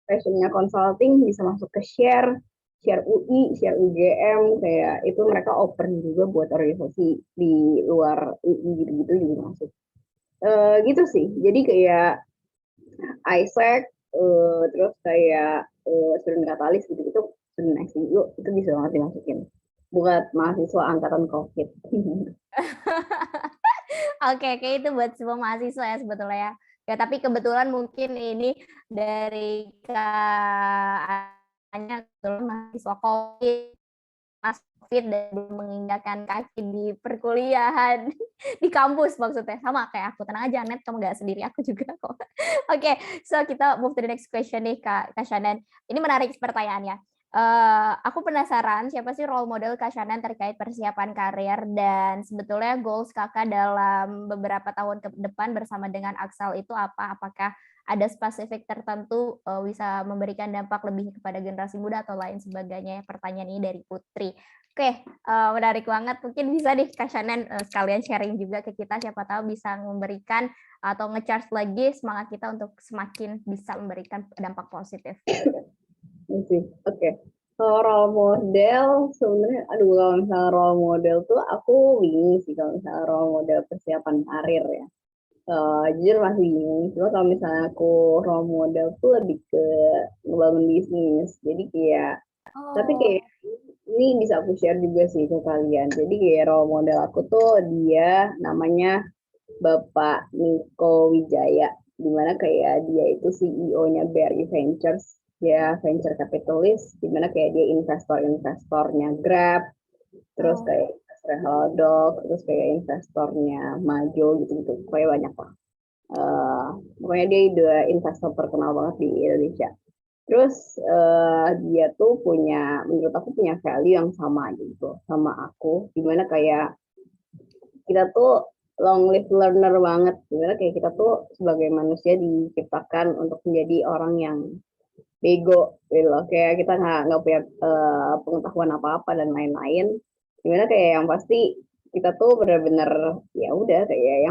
[SPEAKER 1] passionnya consulting bisa masuk ke share UI, share UGM, kayak itu mereka open juga buat organisasi di luar UI gitu juga masuk. Gitu sih. Jadi kayak Isaac, terus kayak student katalis gitu, student XCU itu bisa banget dimasukin buat mahasiswa angkatan COVID.
[SPEAKER 2] Oke, itu buat semua mahasiswa ya sebetulnya ya. Ya, tapi kebetulan mungkin ini dari Kak mahasiswa COVID dan belum menginjakan kaki di perkuliahan di kampus maksudnya, sama kayak aku. Tenang aja Net, kamu nggak sendiri, aku juga kok. Oke, so kita move to the next question nih Kak Shannon. Ini menarik pertanyaannya. Aku penasaran siapa sih role model Kak Shannon terkait persiapan karir, dan sebetulnya goals Kakak dalam beberapa tahun ke depan bersama dengan Axel itu apa? Apakah ada spesifik tertentu bisa memberikan dampak lebih kepada generasi muda atau lain sebagainya? Pertanyaan ini dari Putri. Oke, menarik banget. Mungkin bisa nih Kak Shannon sekalian sharing juga ke kita, siapa tahu bisa memberikan atau nge-charge lagi semangat kita untuk semakin bisa memberikan dampak positif.
[SPEAKER 1] Oke. Kalau role model sebenarnya, aduh kalau misalnya role model tuh aku bingung sih kalau misalnya role model persiapan karir ya. Jujur masih bingung. Cuma kalau misalnya aku role model tuh lebih ke ngebangun bisnis. Jadi kayak, tapi kayak
[SPEAKER 2] Oh,
[SPEAKER 1] ini bisa aku share juga sih ke kalian. Jadi kayak role model aku tuh dia namanya Bapak Niko Wijaya, dimana kayak dia itu CEO-nya BRI Ventures, dia venture capitalist, dimana kayak dia investor-investornya Grab, terus
[SPEAKER 2] oh,
[SPEAKER 1] kayak investor Halodoc, terus kayak investornya Majo gitu-gitu, kayak banyak lah. Pokoknya dia udah investor terkenal banget di Indonesia. Terus dia tuh punya, menurut aku punya value yang sama gitu, sama aku, dimana kayak kita tuh long live learner banget. Sebenarnya kayak kita tuh sebagai manusia diciptakan untuk menjadi orang yang bego gitu loh. Kayak kita nggak punya pengetahuan apa-apa dan lain-lain. Gimana kayak yang pasti kita tuh benar-benar ya udah kayak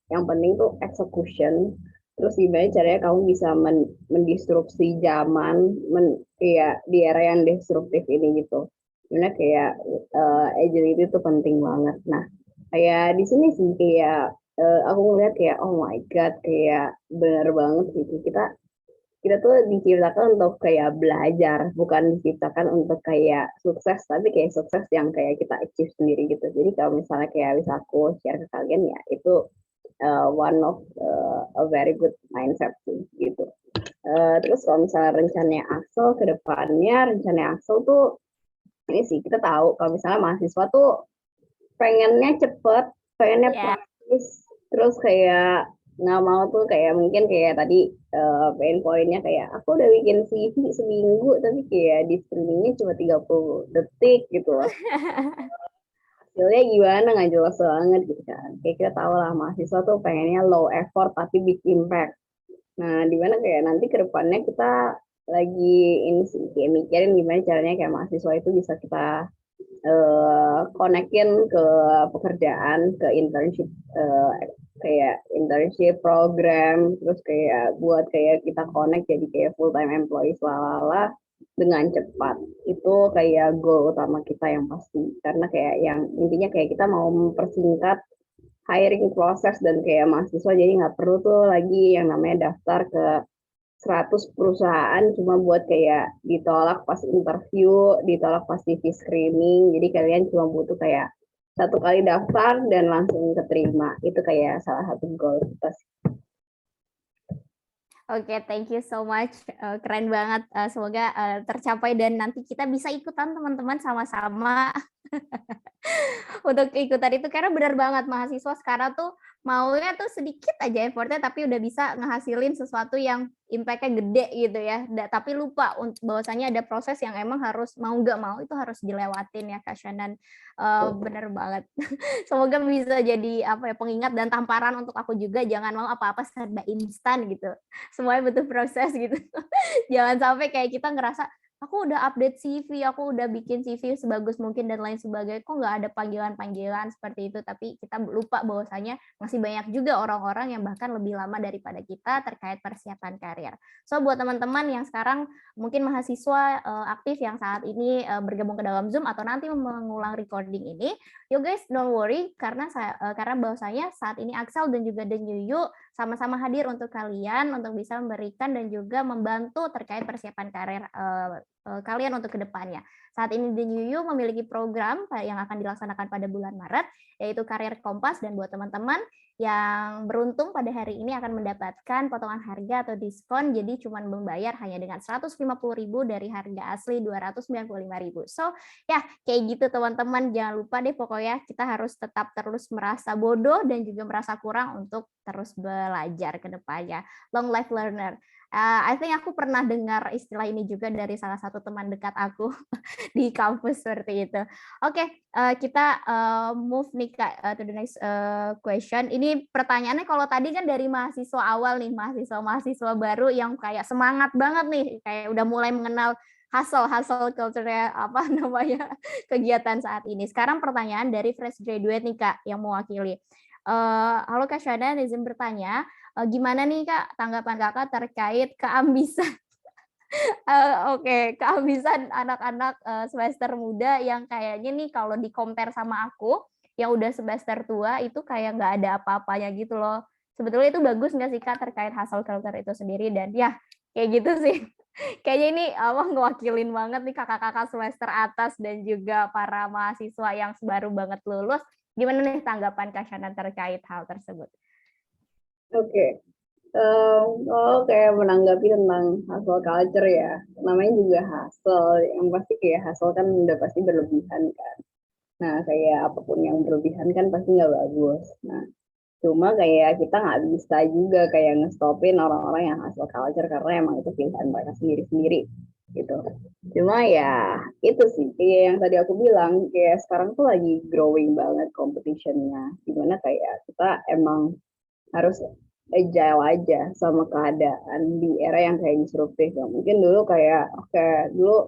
[SPEAKER 1] yang penting tuh execution. Terus gimana caranya kamu bisa mendisrupsi zaman kayak di era yang destruktif ini gitu. Gimana kayak agility itu penting banget. Nah, kayak di sini sih kayak aku ngeliat kayak oh my god kayak benar banget gitu kita tuh diciptakan untuk kayak belajar bukan diciptakan untuk kayak sukses tapi kayak sukses yang kayak kita achieve sendiri gitu jadi kalau misalnya kayak bisa aku share ke kalian ya itu one of a very good mindset sih gitu. Terus kalau misalnya rencananya Axel ke depannya rencananya Axel tuh ini sih kita tahu kalau misalnya mahasiswa tuh pengennya cepet, pengennya
[SPEAKER 2] ya.
[SPEAKER 1] praktis, terus kayak nggak mau tuh kayak mungkin kayak tadi pengen poinnya kayak aku udah bikin CV seminggu tapi kayak di streamingnya cuma 30 detik gitu loh. Hasilnya gimana nggak jelas banget gitu kan. Kayak kita tahu lah mahasiswa tuh pengennya low effort tapi big impact. Nah, dimana kayak nanti ke depannya kita lagi ini sih kayak mikirin gimana caranya kayak mahasiswa itu bisa kita konekin ke pekerjaan, ke internship kayak internship program, terus kayak buat kayak kita connect jadi kayak full time employees lalala dengan cepat. Itu kayak goal utama kita yang pasti. Karena kayak yang intinya kayak kita mau mempersingkat hiring proses dan kayak mahasiswa jadi nggak perlu tuh lagi yang namanya daftar ke 100 perusahaan cuma buat kayak ditolak pas interview, ditolak pas CV screening. Jadi kalian cuma butuh kayak satu kali daftar dan langsung keterima. Itu kayak salah satu goal kita.
[SPEAKER 2] Oke, thank you so much. Keren banget. Semoga tercapai dan nanti kita bisa ikutan teman-teman sama-sama untuk ikutan itu karena benar banget mahasiswa sekarang tuh maunya tuh sedikit aja effortnya tapi udah bisa ngehasilin sesuatu yang impact-nya gede gitu ya. Tapi lupa bahwasanya ada proses yang emang harus mau nggak mau itu harus dilewatin ya Kak Shannon. Bener banget. Semoga bisa jadi apa ya pengingat dan tamparan untuk aku juga jangan mau apa-apa serba instan gitu. Semuanya butuh proses gitu. Jangan sampai kayak kita ngerasa aku udah update CV, aku udah bikin CV sebagus mungkin dan lain sebagainya, kok nggak ada panggilan-panggilan seperti itu, tapi kita lupa bahwasanya masih banyak juga orang-orang yang bahkan lebih lama daripada kita terkait persiapan karir. So buat teman-teman yang sekarang mungkin mahasiswa aktif yang saat ini bergabung ke dalam Zoom atau nanti mengulang recording ini, you guys don't worry karena bahwasanya saat ini Axel dan juga Den Yuyu sama-sama hadir untuk kalian untuk bisa memberikan dan juga membantu terkait persiapan karir kalian untuk kedepannya. Saat ini The New You memiliki program yang akan dilaksanakan pada bulan Maret, yaitu Karir Kompas, dan buat teman-teman yang beruntung pada hari ini akan mendapatkan potongan harga atau diskon, jadi cuma membayar hanya dengan 150.000 dari harga asli 295.000. So, ya kayak gitu teman-teman, jangan lupa deh pokoknya kita harus tetap terus merasa bodoh dan juga merasa kurang untuk terus belajar ke depannya. Long life learner. I think aku pernah dengar istilah ini juga dari salah satu teman dekat aku di kampus seperti itu. Oke, kita move nih to the next question. Ini pertanyaannya kalau tadi kan dari mahasiswa awal nih, mahasiswa baru yang kayak semangat banget nih, kayak udah mulai mengenal hustle culture-nya apa namanya kegiatan saat ini. Sekarang pertanyaan dari fresh graduate nih Kak yang mewakili. Halo Kak Syada, izin bertanya, gimana nih Kak tanggapan Kakak terkait keambisan Oke, kehabisan anak-anak semester muda yang kayaknya nih kalau di-compare sama aku, yang udah semester tua itu kayak nggak ada apa-apanya gitu loh. Sebetulnya itu bagus nggak sih Kak terkait hustle culture itu sendiri dan ya kayak gitu sih. Kayaknya ini apa ngewakilin banget nih kakak-kakak semester atas dan juga para mahasiswa yang baru banget lulus. Gimana nih tanggapan Kak Shannon terkait hal tersebut?
[SPEAKER 1] Oke. Kalau kayak menanggapi tentang hustle culture ya, namanya juga hustle, yang pasti kayak hustle kan udah pasti berlebihan kan. Nah, kayak apapun yang berlebihan kan pasti nggak bagus. Nah, cuma kayak kita nggak bisa juga kayak ngestopin orang-orang yang hustle culture karena emang itu pilihan mereka sendiri-sendiri gitu. Cuma ya itu sih kayak yang tadi aku bilang kayak sekarang tuh lagi growing banget competitionnya. Dimana kayak kita emang harus agile aja sama keadaan di era yang kayak disruptif. Ya. Mungkin dulu kayak oke, dulu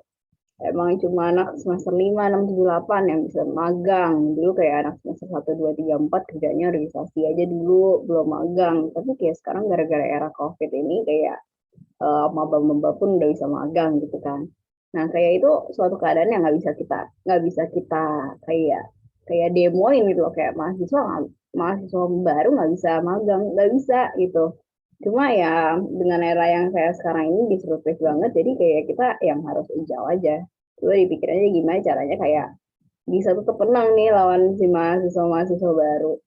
[SPEAKER 1] emang cuma anak semester 5, 6, 7, 8 yang bisa magang. Dulu kayak anak semester 1, 2, 3, 4 kerjanya organisasi aja dulu, belum magang. Tapi kayak sekarang gara-gara era COVID ini kayak maba-maba pun udah bisa magang gitu kan. Nah, kayak itu suatu keadaan yang nggak bisa kita kayak kayak demoin gitu loh, kayak mahasiswa baru nggak bisa magang, nggak bisa gitu. Cuma ya dengan era yang saya sekarang ini disruptif banget, jadi kayak kita yang harus hijau aja. Coba dipikir aja gimana caranya kayak bisa tetap menang nih lawan si mahasiswa-mahasiswa baru.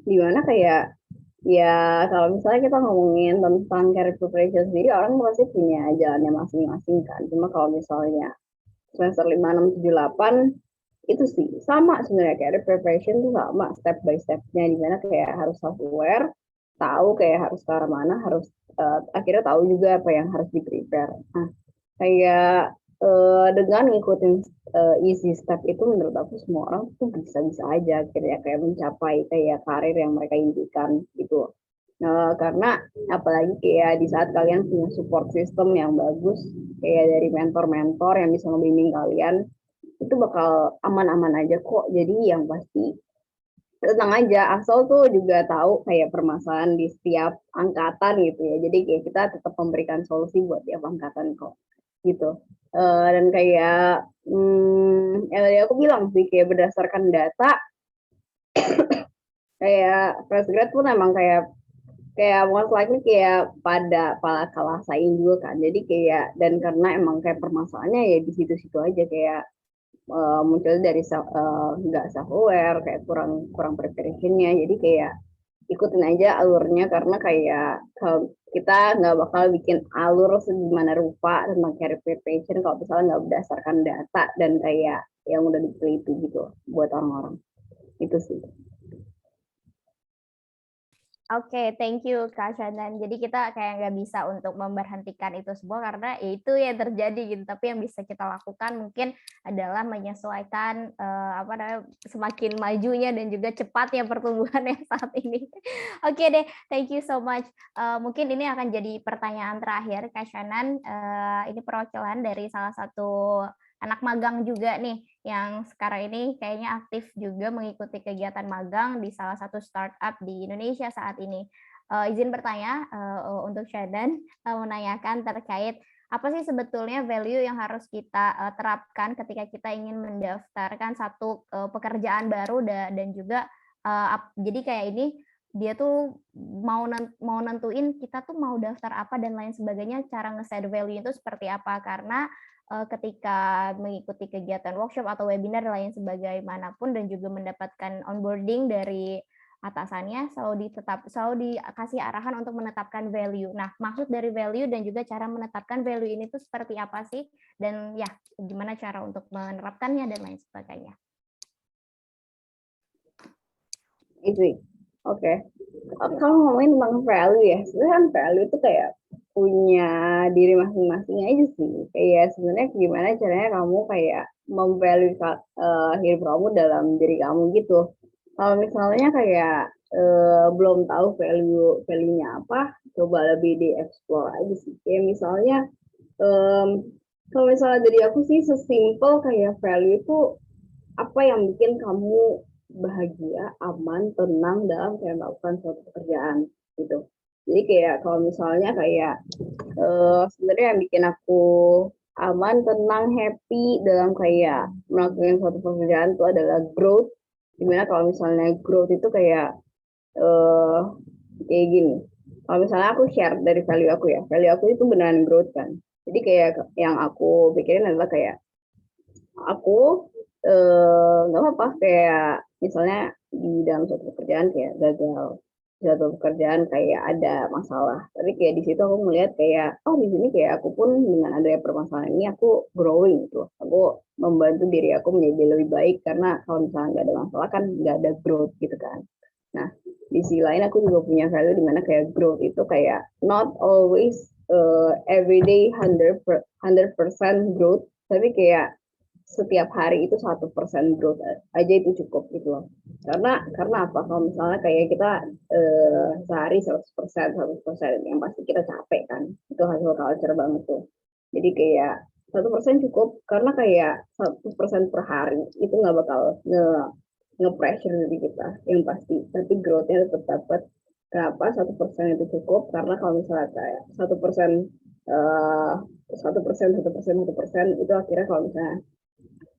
[SPEAKER 1] Dimana kayak ya kalau misalnya kita ngomongin tentang career preparation sendiri, orang pasti punya jalannya masing-masing kan. Cuma kalau misalnya semester 5, 6, 7, 8 itu sih sama sebenarnya career preparation tuh sama step by stepnya di mana kayak harus self aware, tahu kayak harus ke arah mana, harus akhirnya tahu juga apa yang harus di prepare. Nah, kayak dengan ngikutin easy step itu menurut aku semua orang tuh bisa-bisa aja akhirnya kayak mencapai kayak karir yang mereka impikan gitu. Karena apalagi kayak di saat kalian punya support system yang bagus kayak dari mentor-mentor yang bisa membimbing kalian, itu bakal aman-aman aja kok. Jadi yang pasti tenang aja, asal tuh juga tahu kayak permasalahan di setiap angkatan gitu ya. Jadi kayak kita tetap memberikan solusi buat tiap angkatan kok gitu. Dan kayak yang tadi aku bilang sih kayak berdasarkan data kayak fresh grad pun emang kayak most likely kayak pada kalah saing juga kan. Jadi kayak dan karena emang kayak permasalahannya ya di situ-situ aja kayak muncul dari nggak self aware kayak kurang kurang preparationnya. Jadi kayak ikutin aja alurnya karena kayak kita nggak bakal bikin alur segimana rupa tentang career preparation kalau misalnya nggak berdasarkan data dan kayak yang udah diteliti gitu buat orang-orang itu sih.
[SPEAKER 2] Oke, thank you Kak Shannon. Jadi kita kayak nggak bisa untuk memberhentikan itu semua karena ya itu yang terjadi gitu. Tapi yang bisa kita lakukan mungkin adalah menyesuaikan apa namanya semakin majunya dan juga cepatnya pertumbuhan yang saat ini. Oke deh, thank you so much. Mungkin ini akan jadi pertanyaan terakhir Kak Shannon. Ini perwakilan dari salah satu anak magang juga nih yang sekarang ini kayaknya aktif juga mengikuti kegiatan magang di salah satu startup di Indonesia saat ini. Izin bertanya untuk Shannon, menanyakan terkait apa sih sebetulnya value yang harus kita terapkan ketika kita ingin mendaftarkan satu pekerjaan baru dan juga jadi kayak ini dia tuh mau nentuin kita tuh mau daftar apa dan lain sebagainya, cara nge-set value itu seperti apa karena ketika mengikuti kegiatan workshop atau webinar lain sebagaimanapun dan juga mendapatkan onboarding dari atasannya selalu dikasih arahan untuk menetapkan value. Nah, maksud dari value dan juga cara menetapkan value ini tuh seperti apa sih? Dan ya, gimana cara untuk menerapkannya dan lain sebagainya.
[SPEAKER 1] Itu. Oke. Kalau ngomongin tentang value ya, sebenarnya kan value itu kayak punya diri masing-masing aja sih. Kayak sebenarnya gimana caranya kamu kayak memvalue hidup kamu dalam diri kamu gitu. Kalau misalnya kayak belum tahu value-nya apa, coba lebih di-explore aja sih. Kayak misalnya kalau misalnya dari aku sih sesimpel kayak value itu apa yang bikin kamu bahagia, aman, tenang dalam kayak melakukan suatu pekerjaan gitu. Jadi kayak kalau misalnya kayak sebenarnya yang bikin aku aman, tenang, happy dalam kayak melakukan suatu pekerjaan itu adalah growth. Dimana kalau misalnya growth itu kayak eh kayak gini. Kalau misalnya aku share dari value aku ya, value aku itu beneran growth kan. Jadi kayak yang aku pikirin adalah kayak aku nggak apa-apa kayak misalnya di dalam suatu pekerjaan kayak gagal, suatu pekerjaan kayak ada masalah, tapi kayak di situ aku melihat kayak oh di sini kayak aku pun dengan adanya permasalahan ini aku growing gitu, aku membantu diri aku menjadi lebih baik karena kalau misalnya nggak ada masalah kan nggak ada growth gitu kan. Nah di sisi lain aku juga punya value dimana kayak growth itu kayak not always everyday 100% growth, tapi kayak setiap hari itu 1% growth aja itu cukup gitu loh. Karena apa? Kalau misalnya kayak kita sehari 100% yang pasti kita capek kan. Itu hasil culture banget tuh. Jadi kayak 1% cukup karena kayak 1% per hari itu nggak bakal nge-pressure diri kita yang pasti. Tapi growth-nya tetap dapat. Kenapa 1% itu cukup? Karena kalau misalnya kayak 1% 1% itu akhirnya kalau misalnya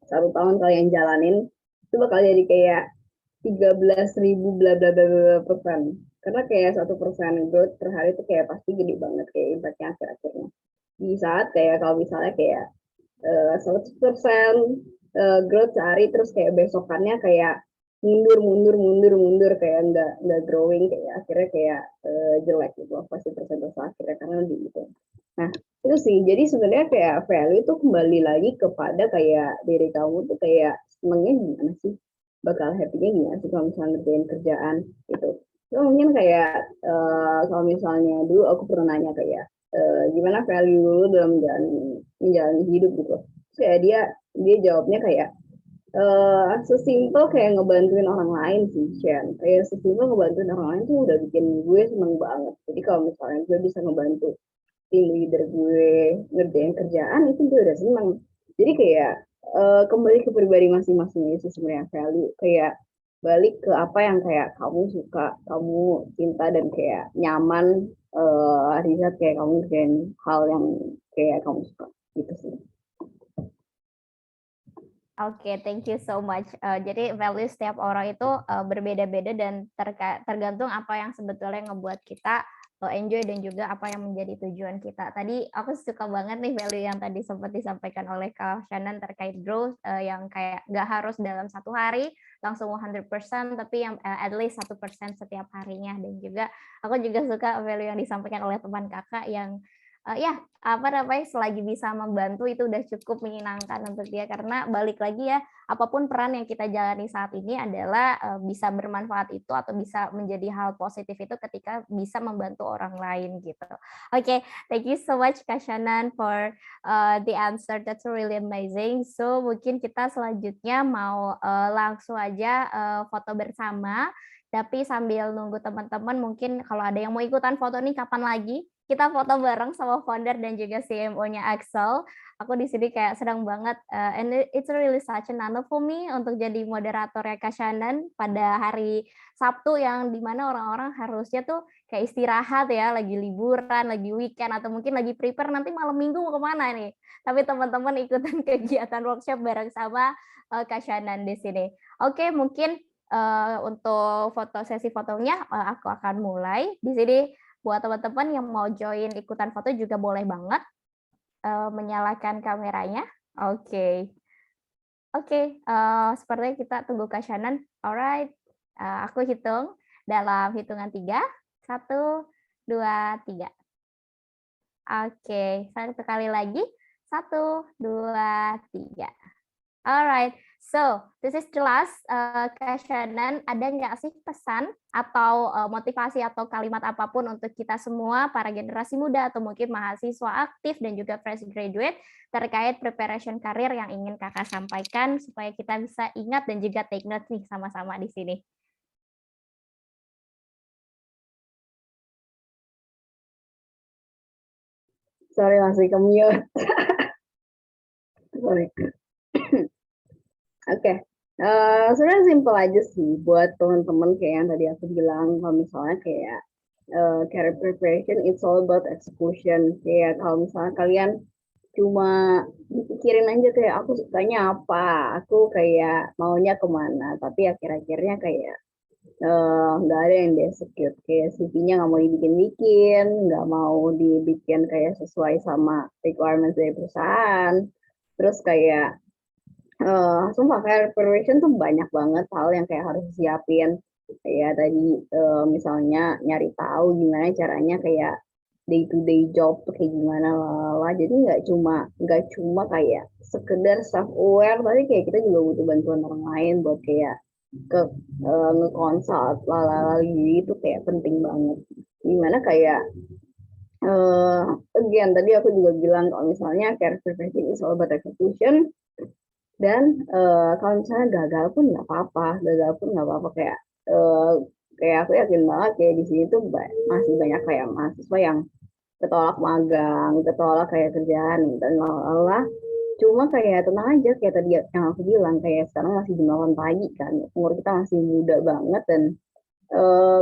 [SPEAKER 1] 1 tahun kalian jalanin itu bakal jadi kayak 13.000 bla bla bla bla persen, karena kayak 1% growth per hari itu kayak pasti gede banget kayak impactnya akhir-akhirnya. Di saat kayak kalau misalnya kayak 100% growth sehari terus kayak besokannya kayak mundur kayak nggak growing, kayak akhirnya kayak jelek gitu pasti persentase akhirnya karena di gitu. Nah itu sih, jadi sebenarnya kayak value itu kembali lagi kepada kayak diri kamu tuh kayak senengnya gimana sih, bakal happy-nya gimana sih kalau misalnya ngerjain kerjaan gitu. So, mungkin kayak kalau misalnya dulu aku pernah nanya kayak gimana value dulu dalam menjalani hidup gitu. Terus kayak dia jawabnya kayak sesimpel kayak ngebantuin orang lain sih, Shen. Kayak sesimpel ngebantuin orang lain tuh udah bikin gue seneng banget. Jadi kalau misalnya gue bisa ngebantu tim leader gue ngerjain kerjaan itu gue udah seneng. Jadi kayak kembali ke pribadi masing-masing itu sebenarnya value, kayak balik ke apa yang kayak kamu suka, kamu cinta dan kayak nyaman, riset kayak kamu ngerjain hal yang kayak kamu suka gitu sih.
[SPEAKER 2] Oke, thank you so much. Jadi value setiap orang itu berbeda-beda dan tergantung apa yang sebetulnya ngebuat kita enjoy dan juga apa yang menjadi tujuan kita. Tadi aku suka banget nih value yang tadi sempat disampaikan oleh Kak Shannon terkait growth yang kayak nggak harus dalam satu hari langsung 100%, tapi yang at least 1% setiap harinya. Dan juga aku juga suka value yang disampaikan oleh teman kakak yang ya apa namanya, selagi bisa membantu itu udah cukup menyenangkan untuk dia, karena balik lagi ya, apapun peran yang kita jalani saat ini adalah bisa bermanfaat itu atau bisa menjadi hal positif itu ketika bisa membantu orang lain gitu. Oke, thank you so much Kak Shannon for the answer, that's really amazing. So mungkin kita selanjutnya mau langsung aja foto bersama, tapi sambil nunggu teman-teman mungkin kalau ada yang mau ikutan foto nih kapan lagi kita foto bareng sama founder dan juga CMO-nya Axel. Aku di sini kayak sedang banget, and it's really such an honor for me untuk jadi moderatornya Kak Shannon pada hari Sabtu yang dimana orang-orang harusnya tuh kayak istirahat ya, lagi liburan, lagi weekend, atau mungkin lagi prepare nanti malam minggu mau kemana nih. Tapi teman-teman ikutan kegiatan workshop bareng sama Kak Shannon di sini. Oke, mungkin untuk sesi fotonya aku akan mulai di sini. Buat teman-teman yang mau join ikutan foto juga boleh banget menyalakan kameranya. Oke. Sepertinya kita tunggu Kak Shannon. Alright, aku hitung dalam hitungan 3. 1, 2, 3. Oke, satu kali lagi. 1, 2, 3. Alright, so this is the last. Kak Shannon, ada nggak sih pesan atau motivasi atau kalimat apapun untuk kita semua, para generasi muda atau mungkin mahasiswa aktif dan juga fresh graduate terkait preparation karir yang ingin kakak sampaikan supaya kita bisa ingat dan juga take note nih sama-sama di sini.
[SPEAKER 1] Sorry masih ke-mute. Sorry. Oke, sebenarnya simpel aja sih buat teman-teman kayak yang tadi aku bilang, kalau misalnya kayak career preparation it's all about execution. Kayak kalau misalnya kalian cuma dipikirin aja kayak aku sukanya apa, aku kayak maunya kemana, tapi akhir-akhirnya kayak nggak ada yang di-execute, kayak CV-nya nggak mau dibikin-bikin, nggak mau dibikin kayak sesuai sama requirements dari perusahaan. Terus kayak sumpah career preparation tuh banyak banget hal yang kayak harus disiapin. Kayak tadi misalnya nyari tahu gimana caranya kayak day to day job tuh kayak gimana lah. Jadi nggak cuma kayak sekedar self aware, tapi kayak kita juga butuh bantuan orang lain buat kayak ke ngekonsult lalala gitu, kayak penting banget. Gimana kayak again tadi aku juga bilang kalau misalnya career preparation is all about execution. Dan kalau misalnya gagal pun nggak apa-apa, kayak aku yakin banget kayak di sini tuh masih banyak kayak mahasiswa yang ketolak magang, ketolak kayak kerjaan dan lalalala. Cuma kayak tenang aja, kayak tadi yang aku bilang, kayak sekarang masih jam 8 pagi kan, umur kita masih muda banget dan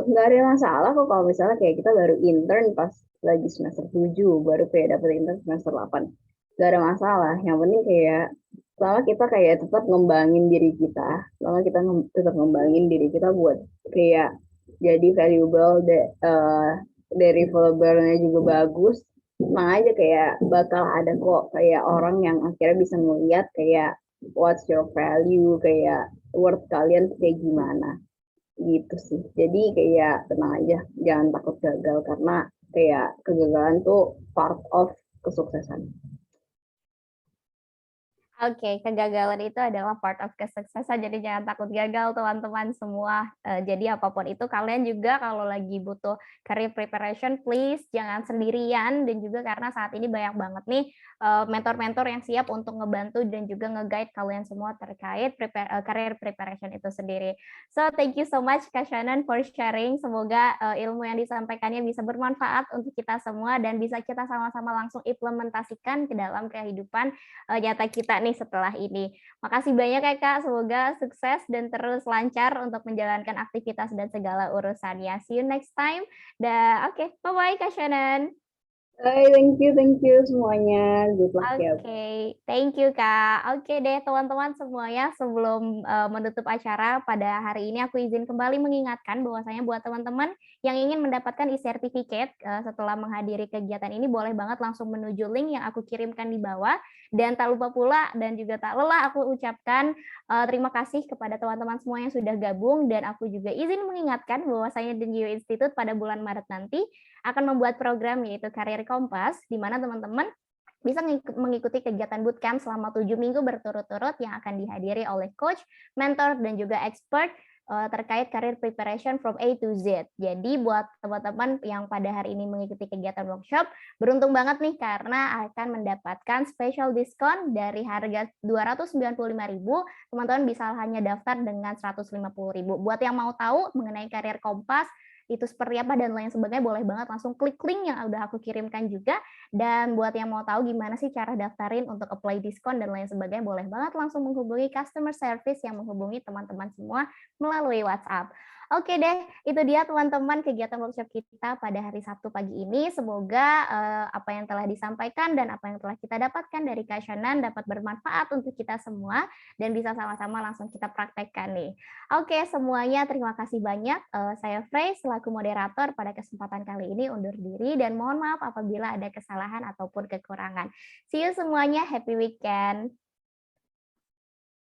[SPEAKER 1] nggak ada masalah kok kalau misalnya kayak kita baru intern pas lagi semester 7, baru kayak dapet intern semester 8. Nggak ada masalah, yang penting kayak selama kita kayak tetap ngembangin diri kita, selama kita tetap ngembangin diri kita buat kayak jadi valuable, deliverable-nya juga bagus, emang aja kayak bakal ada kok kayak orang yang akhirnya bisa ngeliat kayak what's your value, kayak worth kalian tuh kayak gimana gitu sih. Jadi kayak tenang aja, jangan takut gagal karena kayak kegagalan tuh part of kesuksesan.
[SPEAKER 2] Oke, kegagalan itu adalah part of kesuksesan, jadi jangan takut gagal teman-teman semua. Jadi apapun itu kalian juga kalau lagi butuh career preparation, please jangan sendirian, dan juga karena saat ini banyak banget nih mentor-mentor yang siap untuk ngebantu dan juga nge-guide kalian semua terkait career preparation itu sendiri. So thank you so much Kak Shannon for sharing. Semoga ilmu yang disampaikannya bisa bermanfaat untuk kita semua dan bisa kita sama-sama langsung implementasikan ke dalam kehidupan nyata kita nih setelah ini. Makasih banyak ya Kak, semoga sukses dan terus lancar untuk menjalankan aktivitas dan segala urusannya. See you next time. Oke, bye-bye Kak Shannon.
[SPEAKER 1] Hai, thank you semuanya. Good luck ya.
[SPEAKER 2] Oke, thank you Kak. Oke deh teman-teman semuanya, sebelum menutup acara pada hari ini aku izin kembali mengingatkan bahwasanya buat teman-teman yang ingin mendapatkan e-certificate setelah menghadiri kegiatan ini boleh banget langsung menuju link yang aku kirimkan di bawah. Dan tak lupa pula dan juga tak lelah aku ucapkan terima kasih kepada teman-teman semua yang sudah gabung, dan aku juga izin mengingatkan bahwasanya The New Institute pada bulan Maret nanti akan membuat program yaitu Karir Kompas, di mana teman-teman bisa mengikuti kegiatan bootcamp selama 7 minggu berturut-turut yang akan dihadiri oleh coach, mentor, dan juga expert terkait career preparation from A to Z. Jadi buat teman-teman yang pada hari ini mengikuti kegiatan workshop, beruntung banget nih karena akan mendapatkan special diskon dari harga Rp295.000, teman-teman bisa hanya daftar dengan Rp150.000. Buat yang mau tahu mengenai Karir Kompas, itu seperti apa dan lain sebagainya, boleh banget langsung klik link yang udah aku kirimkan juga. Dan buat yang mau tahu gimana sih cara daftarin untuk apply diskon dan lain sebagainya, boleh banget langsung menghubungi customer service yang menghubungi teman-teman semua melalui WhatsApp. Oke deh, itu dia teman-teman kegiatan workshop kita pada hari Sabtu pagi ini. Semoga apa yang telah disampaikan dan apa yang telah kita dapatkan dari Kak Shannon dapat bermanfaat untuk kita semua dan bisa sama-sama langsung kita praktekkan nih. Oke semuanya, terima kasih banyak. Saya Frey selaku moderator pada kesempatan kali ini undur diri dan mohon maaf apabila ada kesalahan ataupun kekurangan. See you semuanya, happy weekend.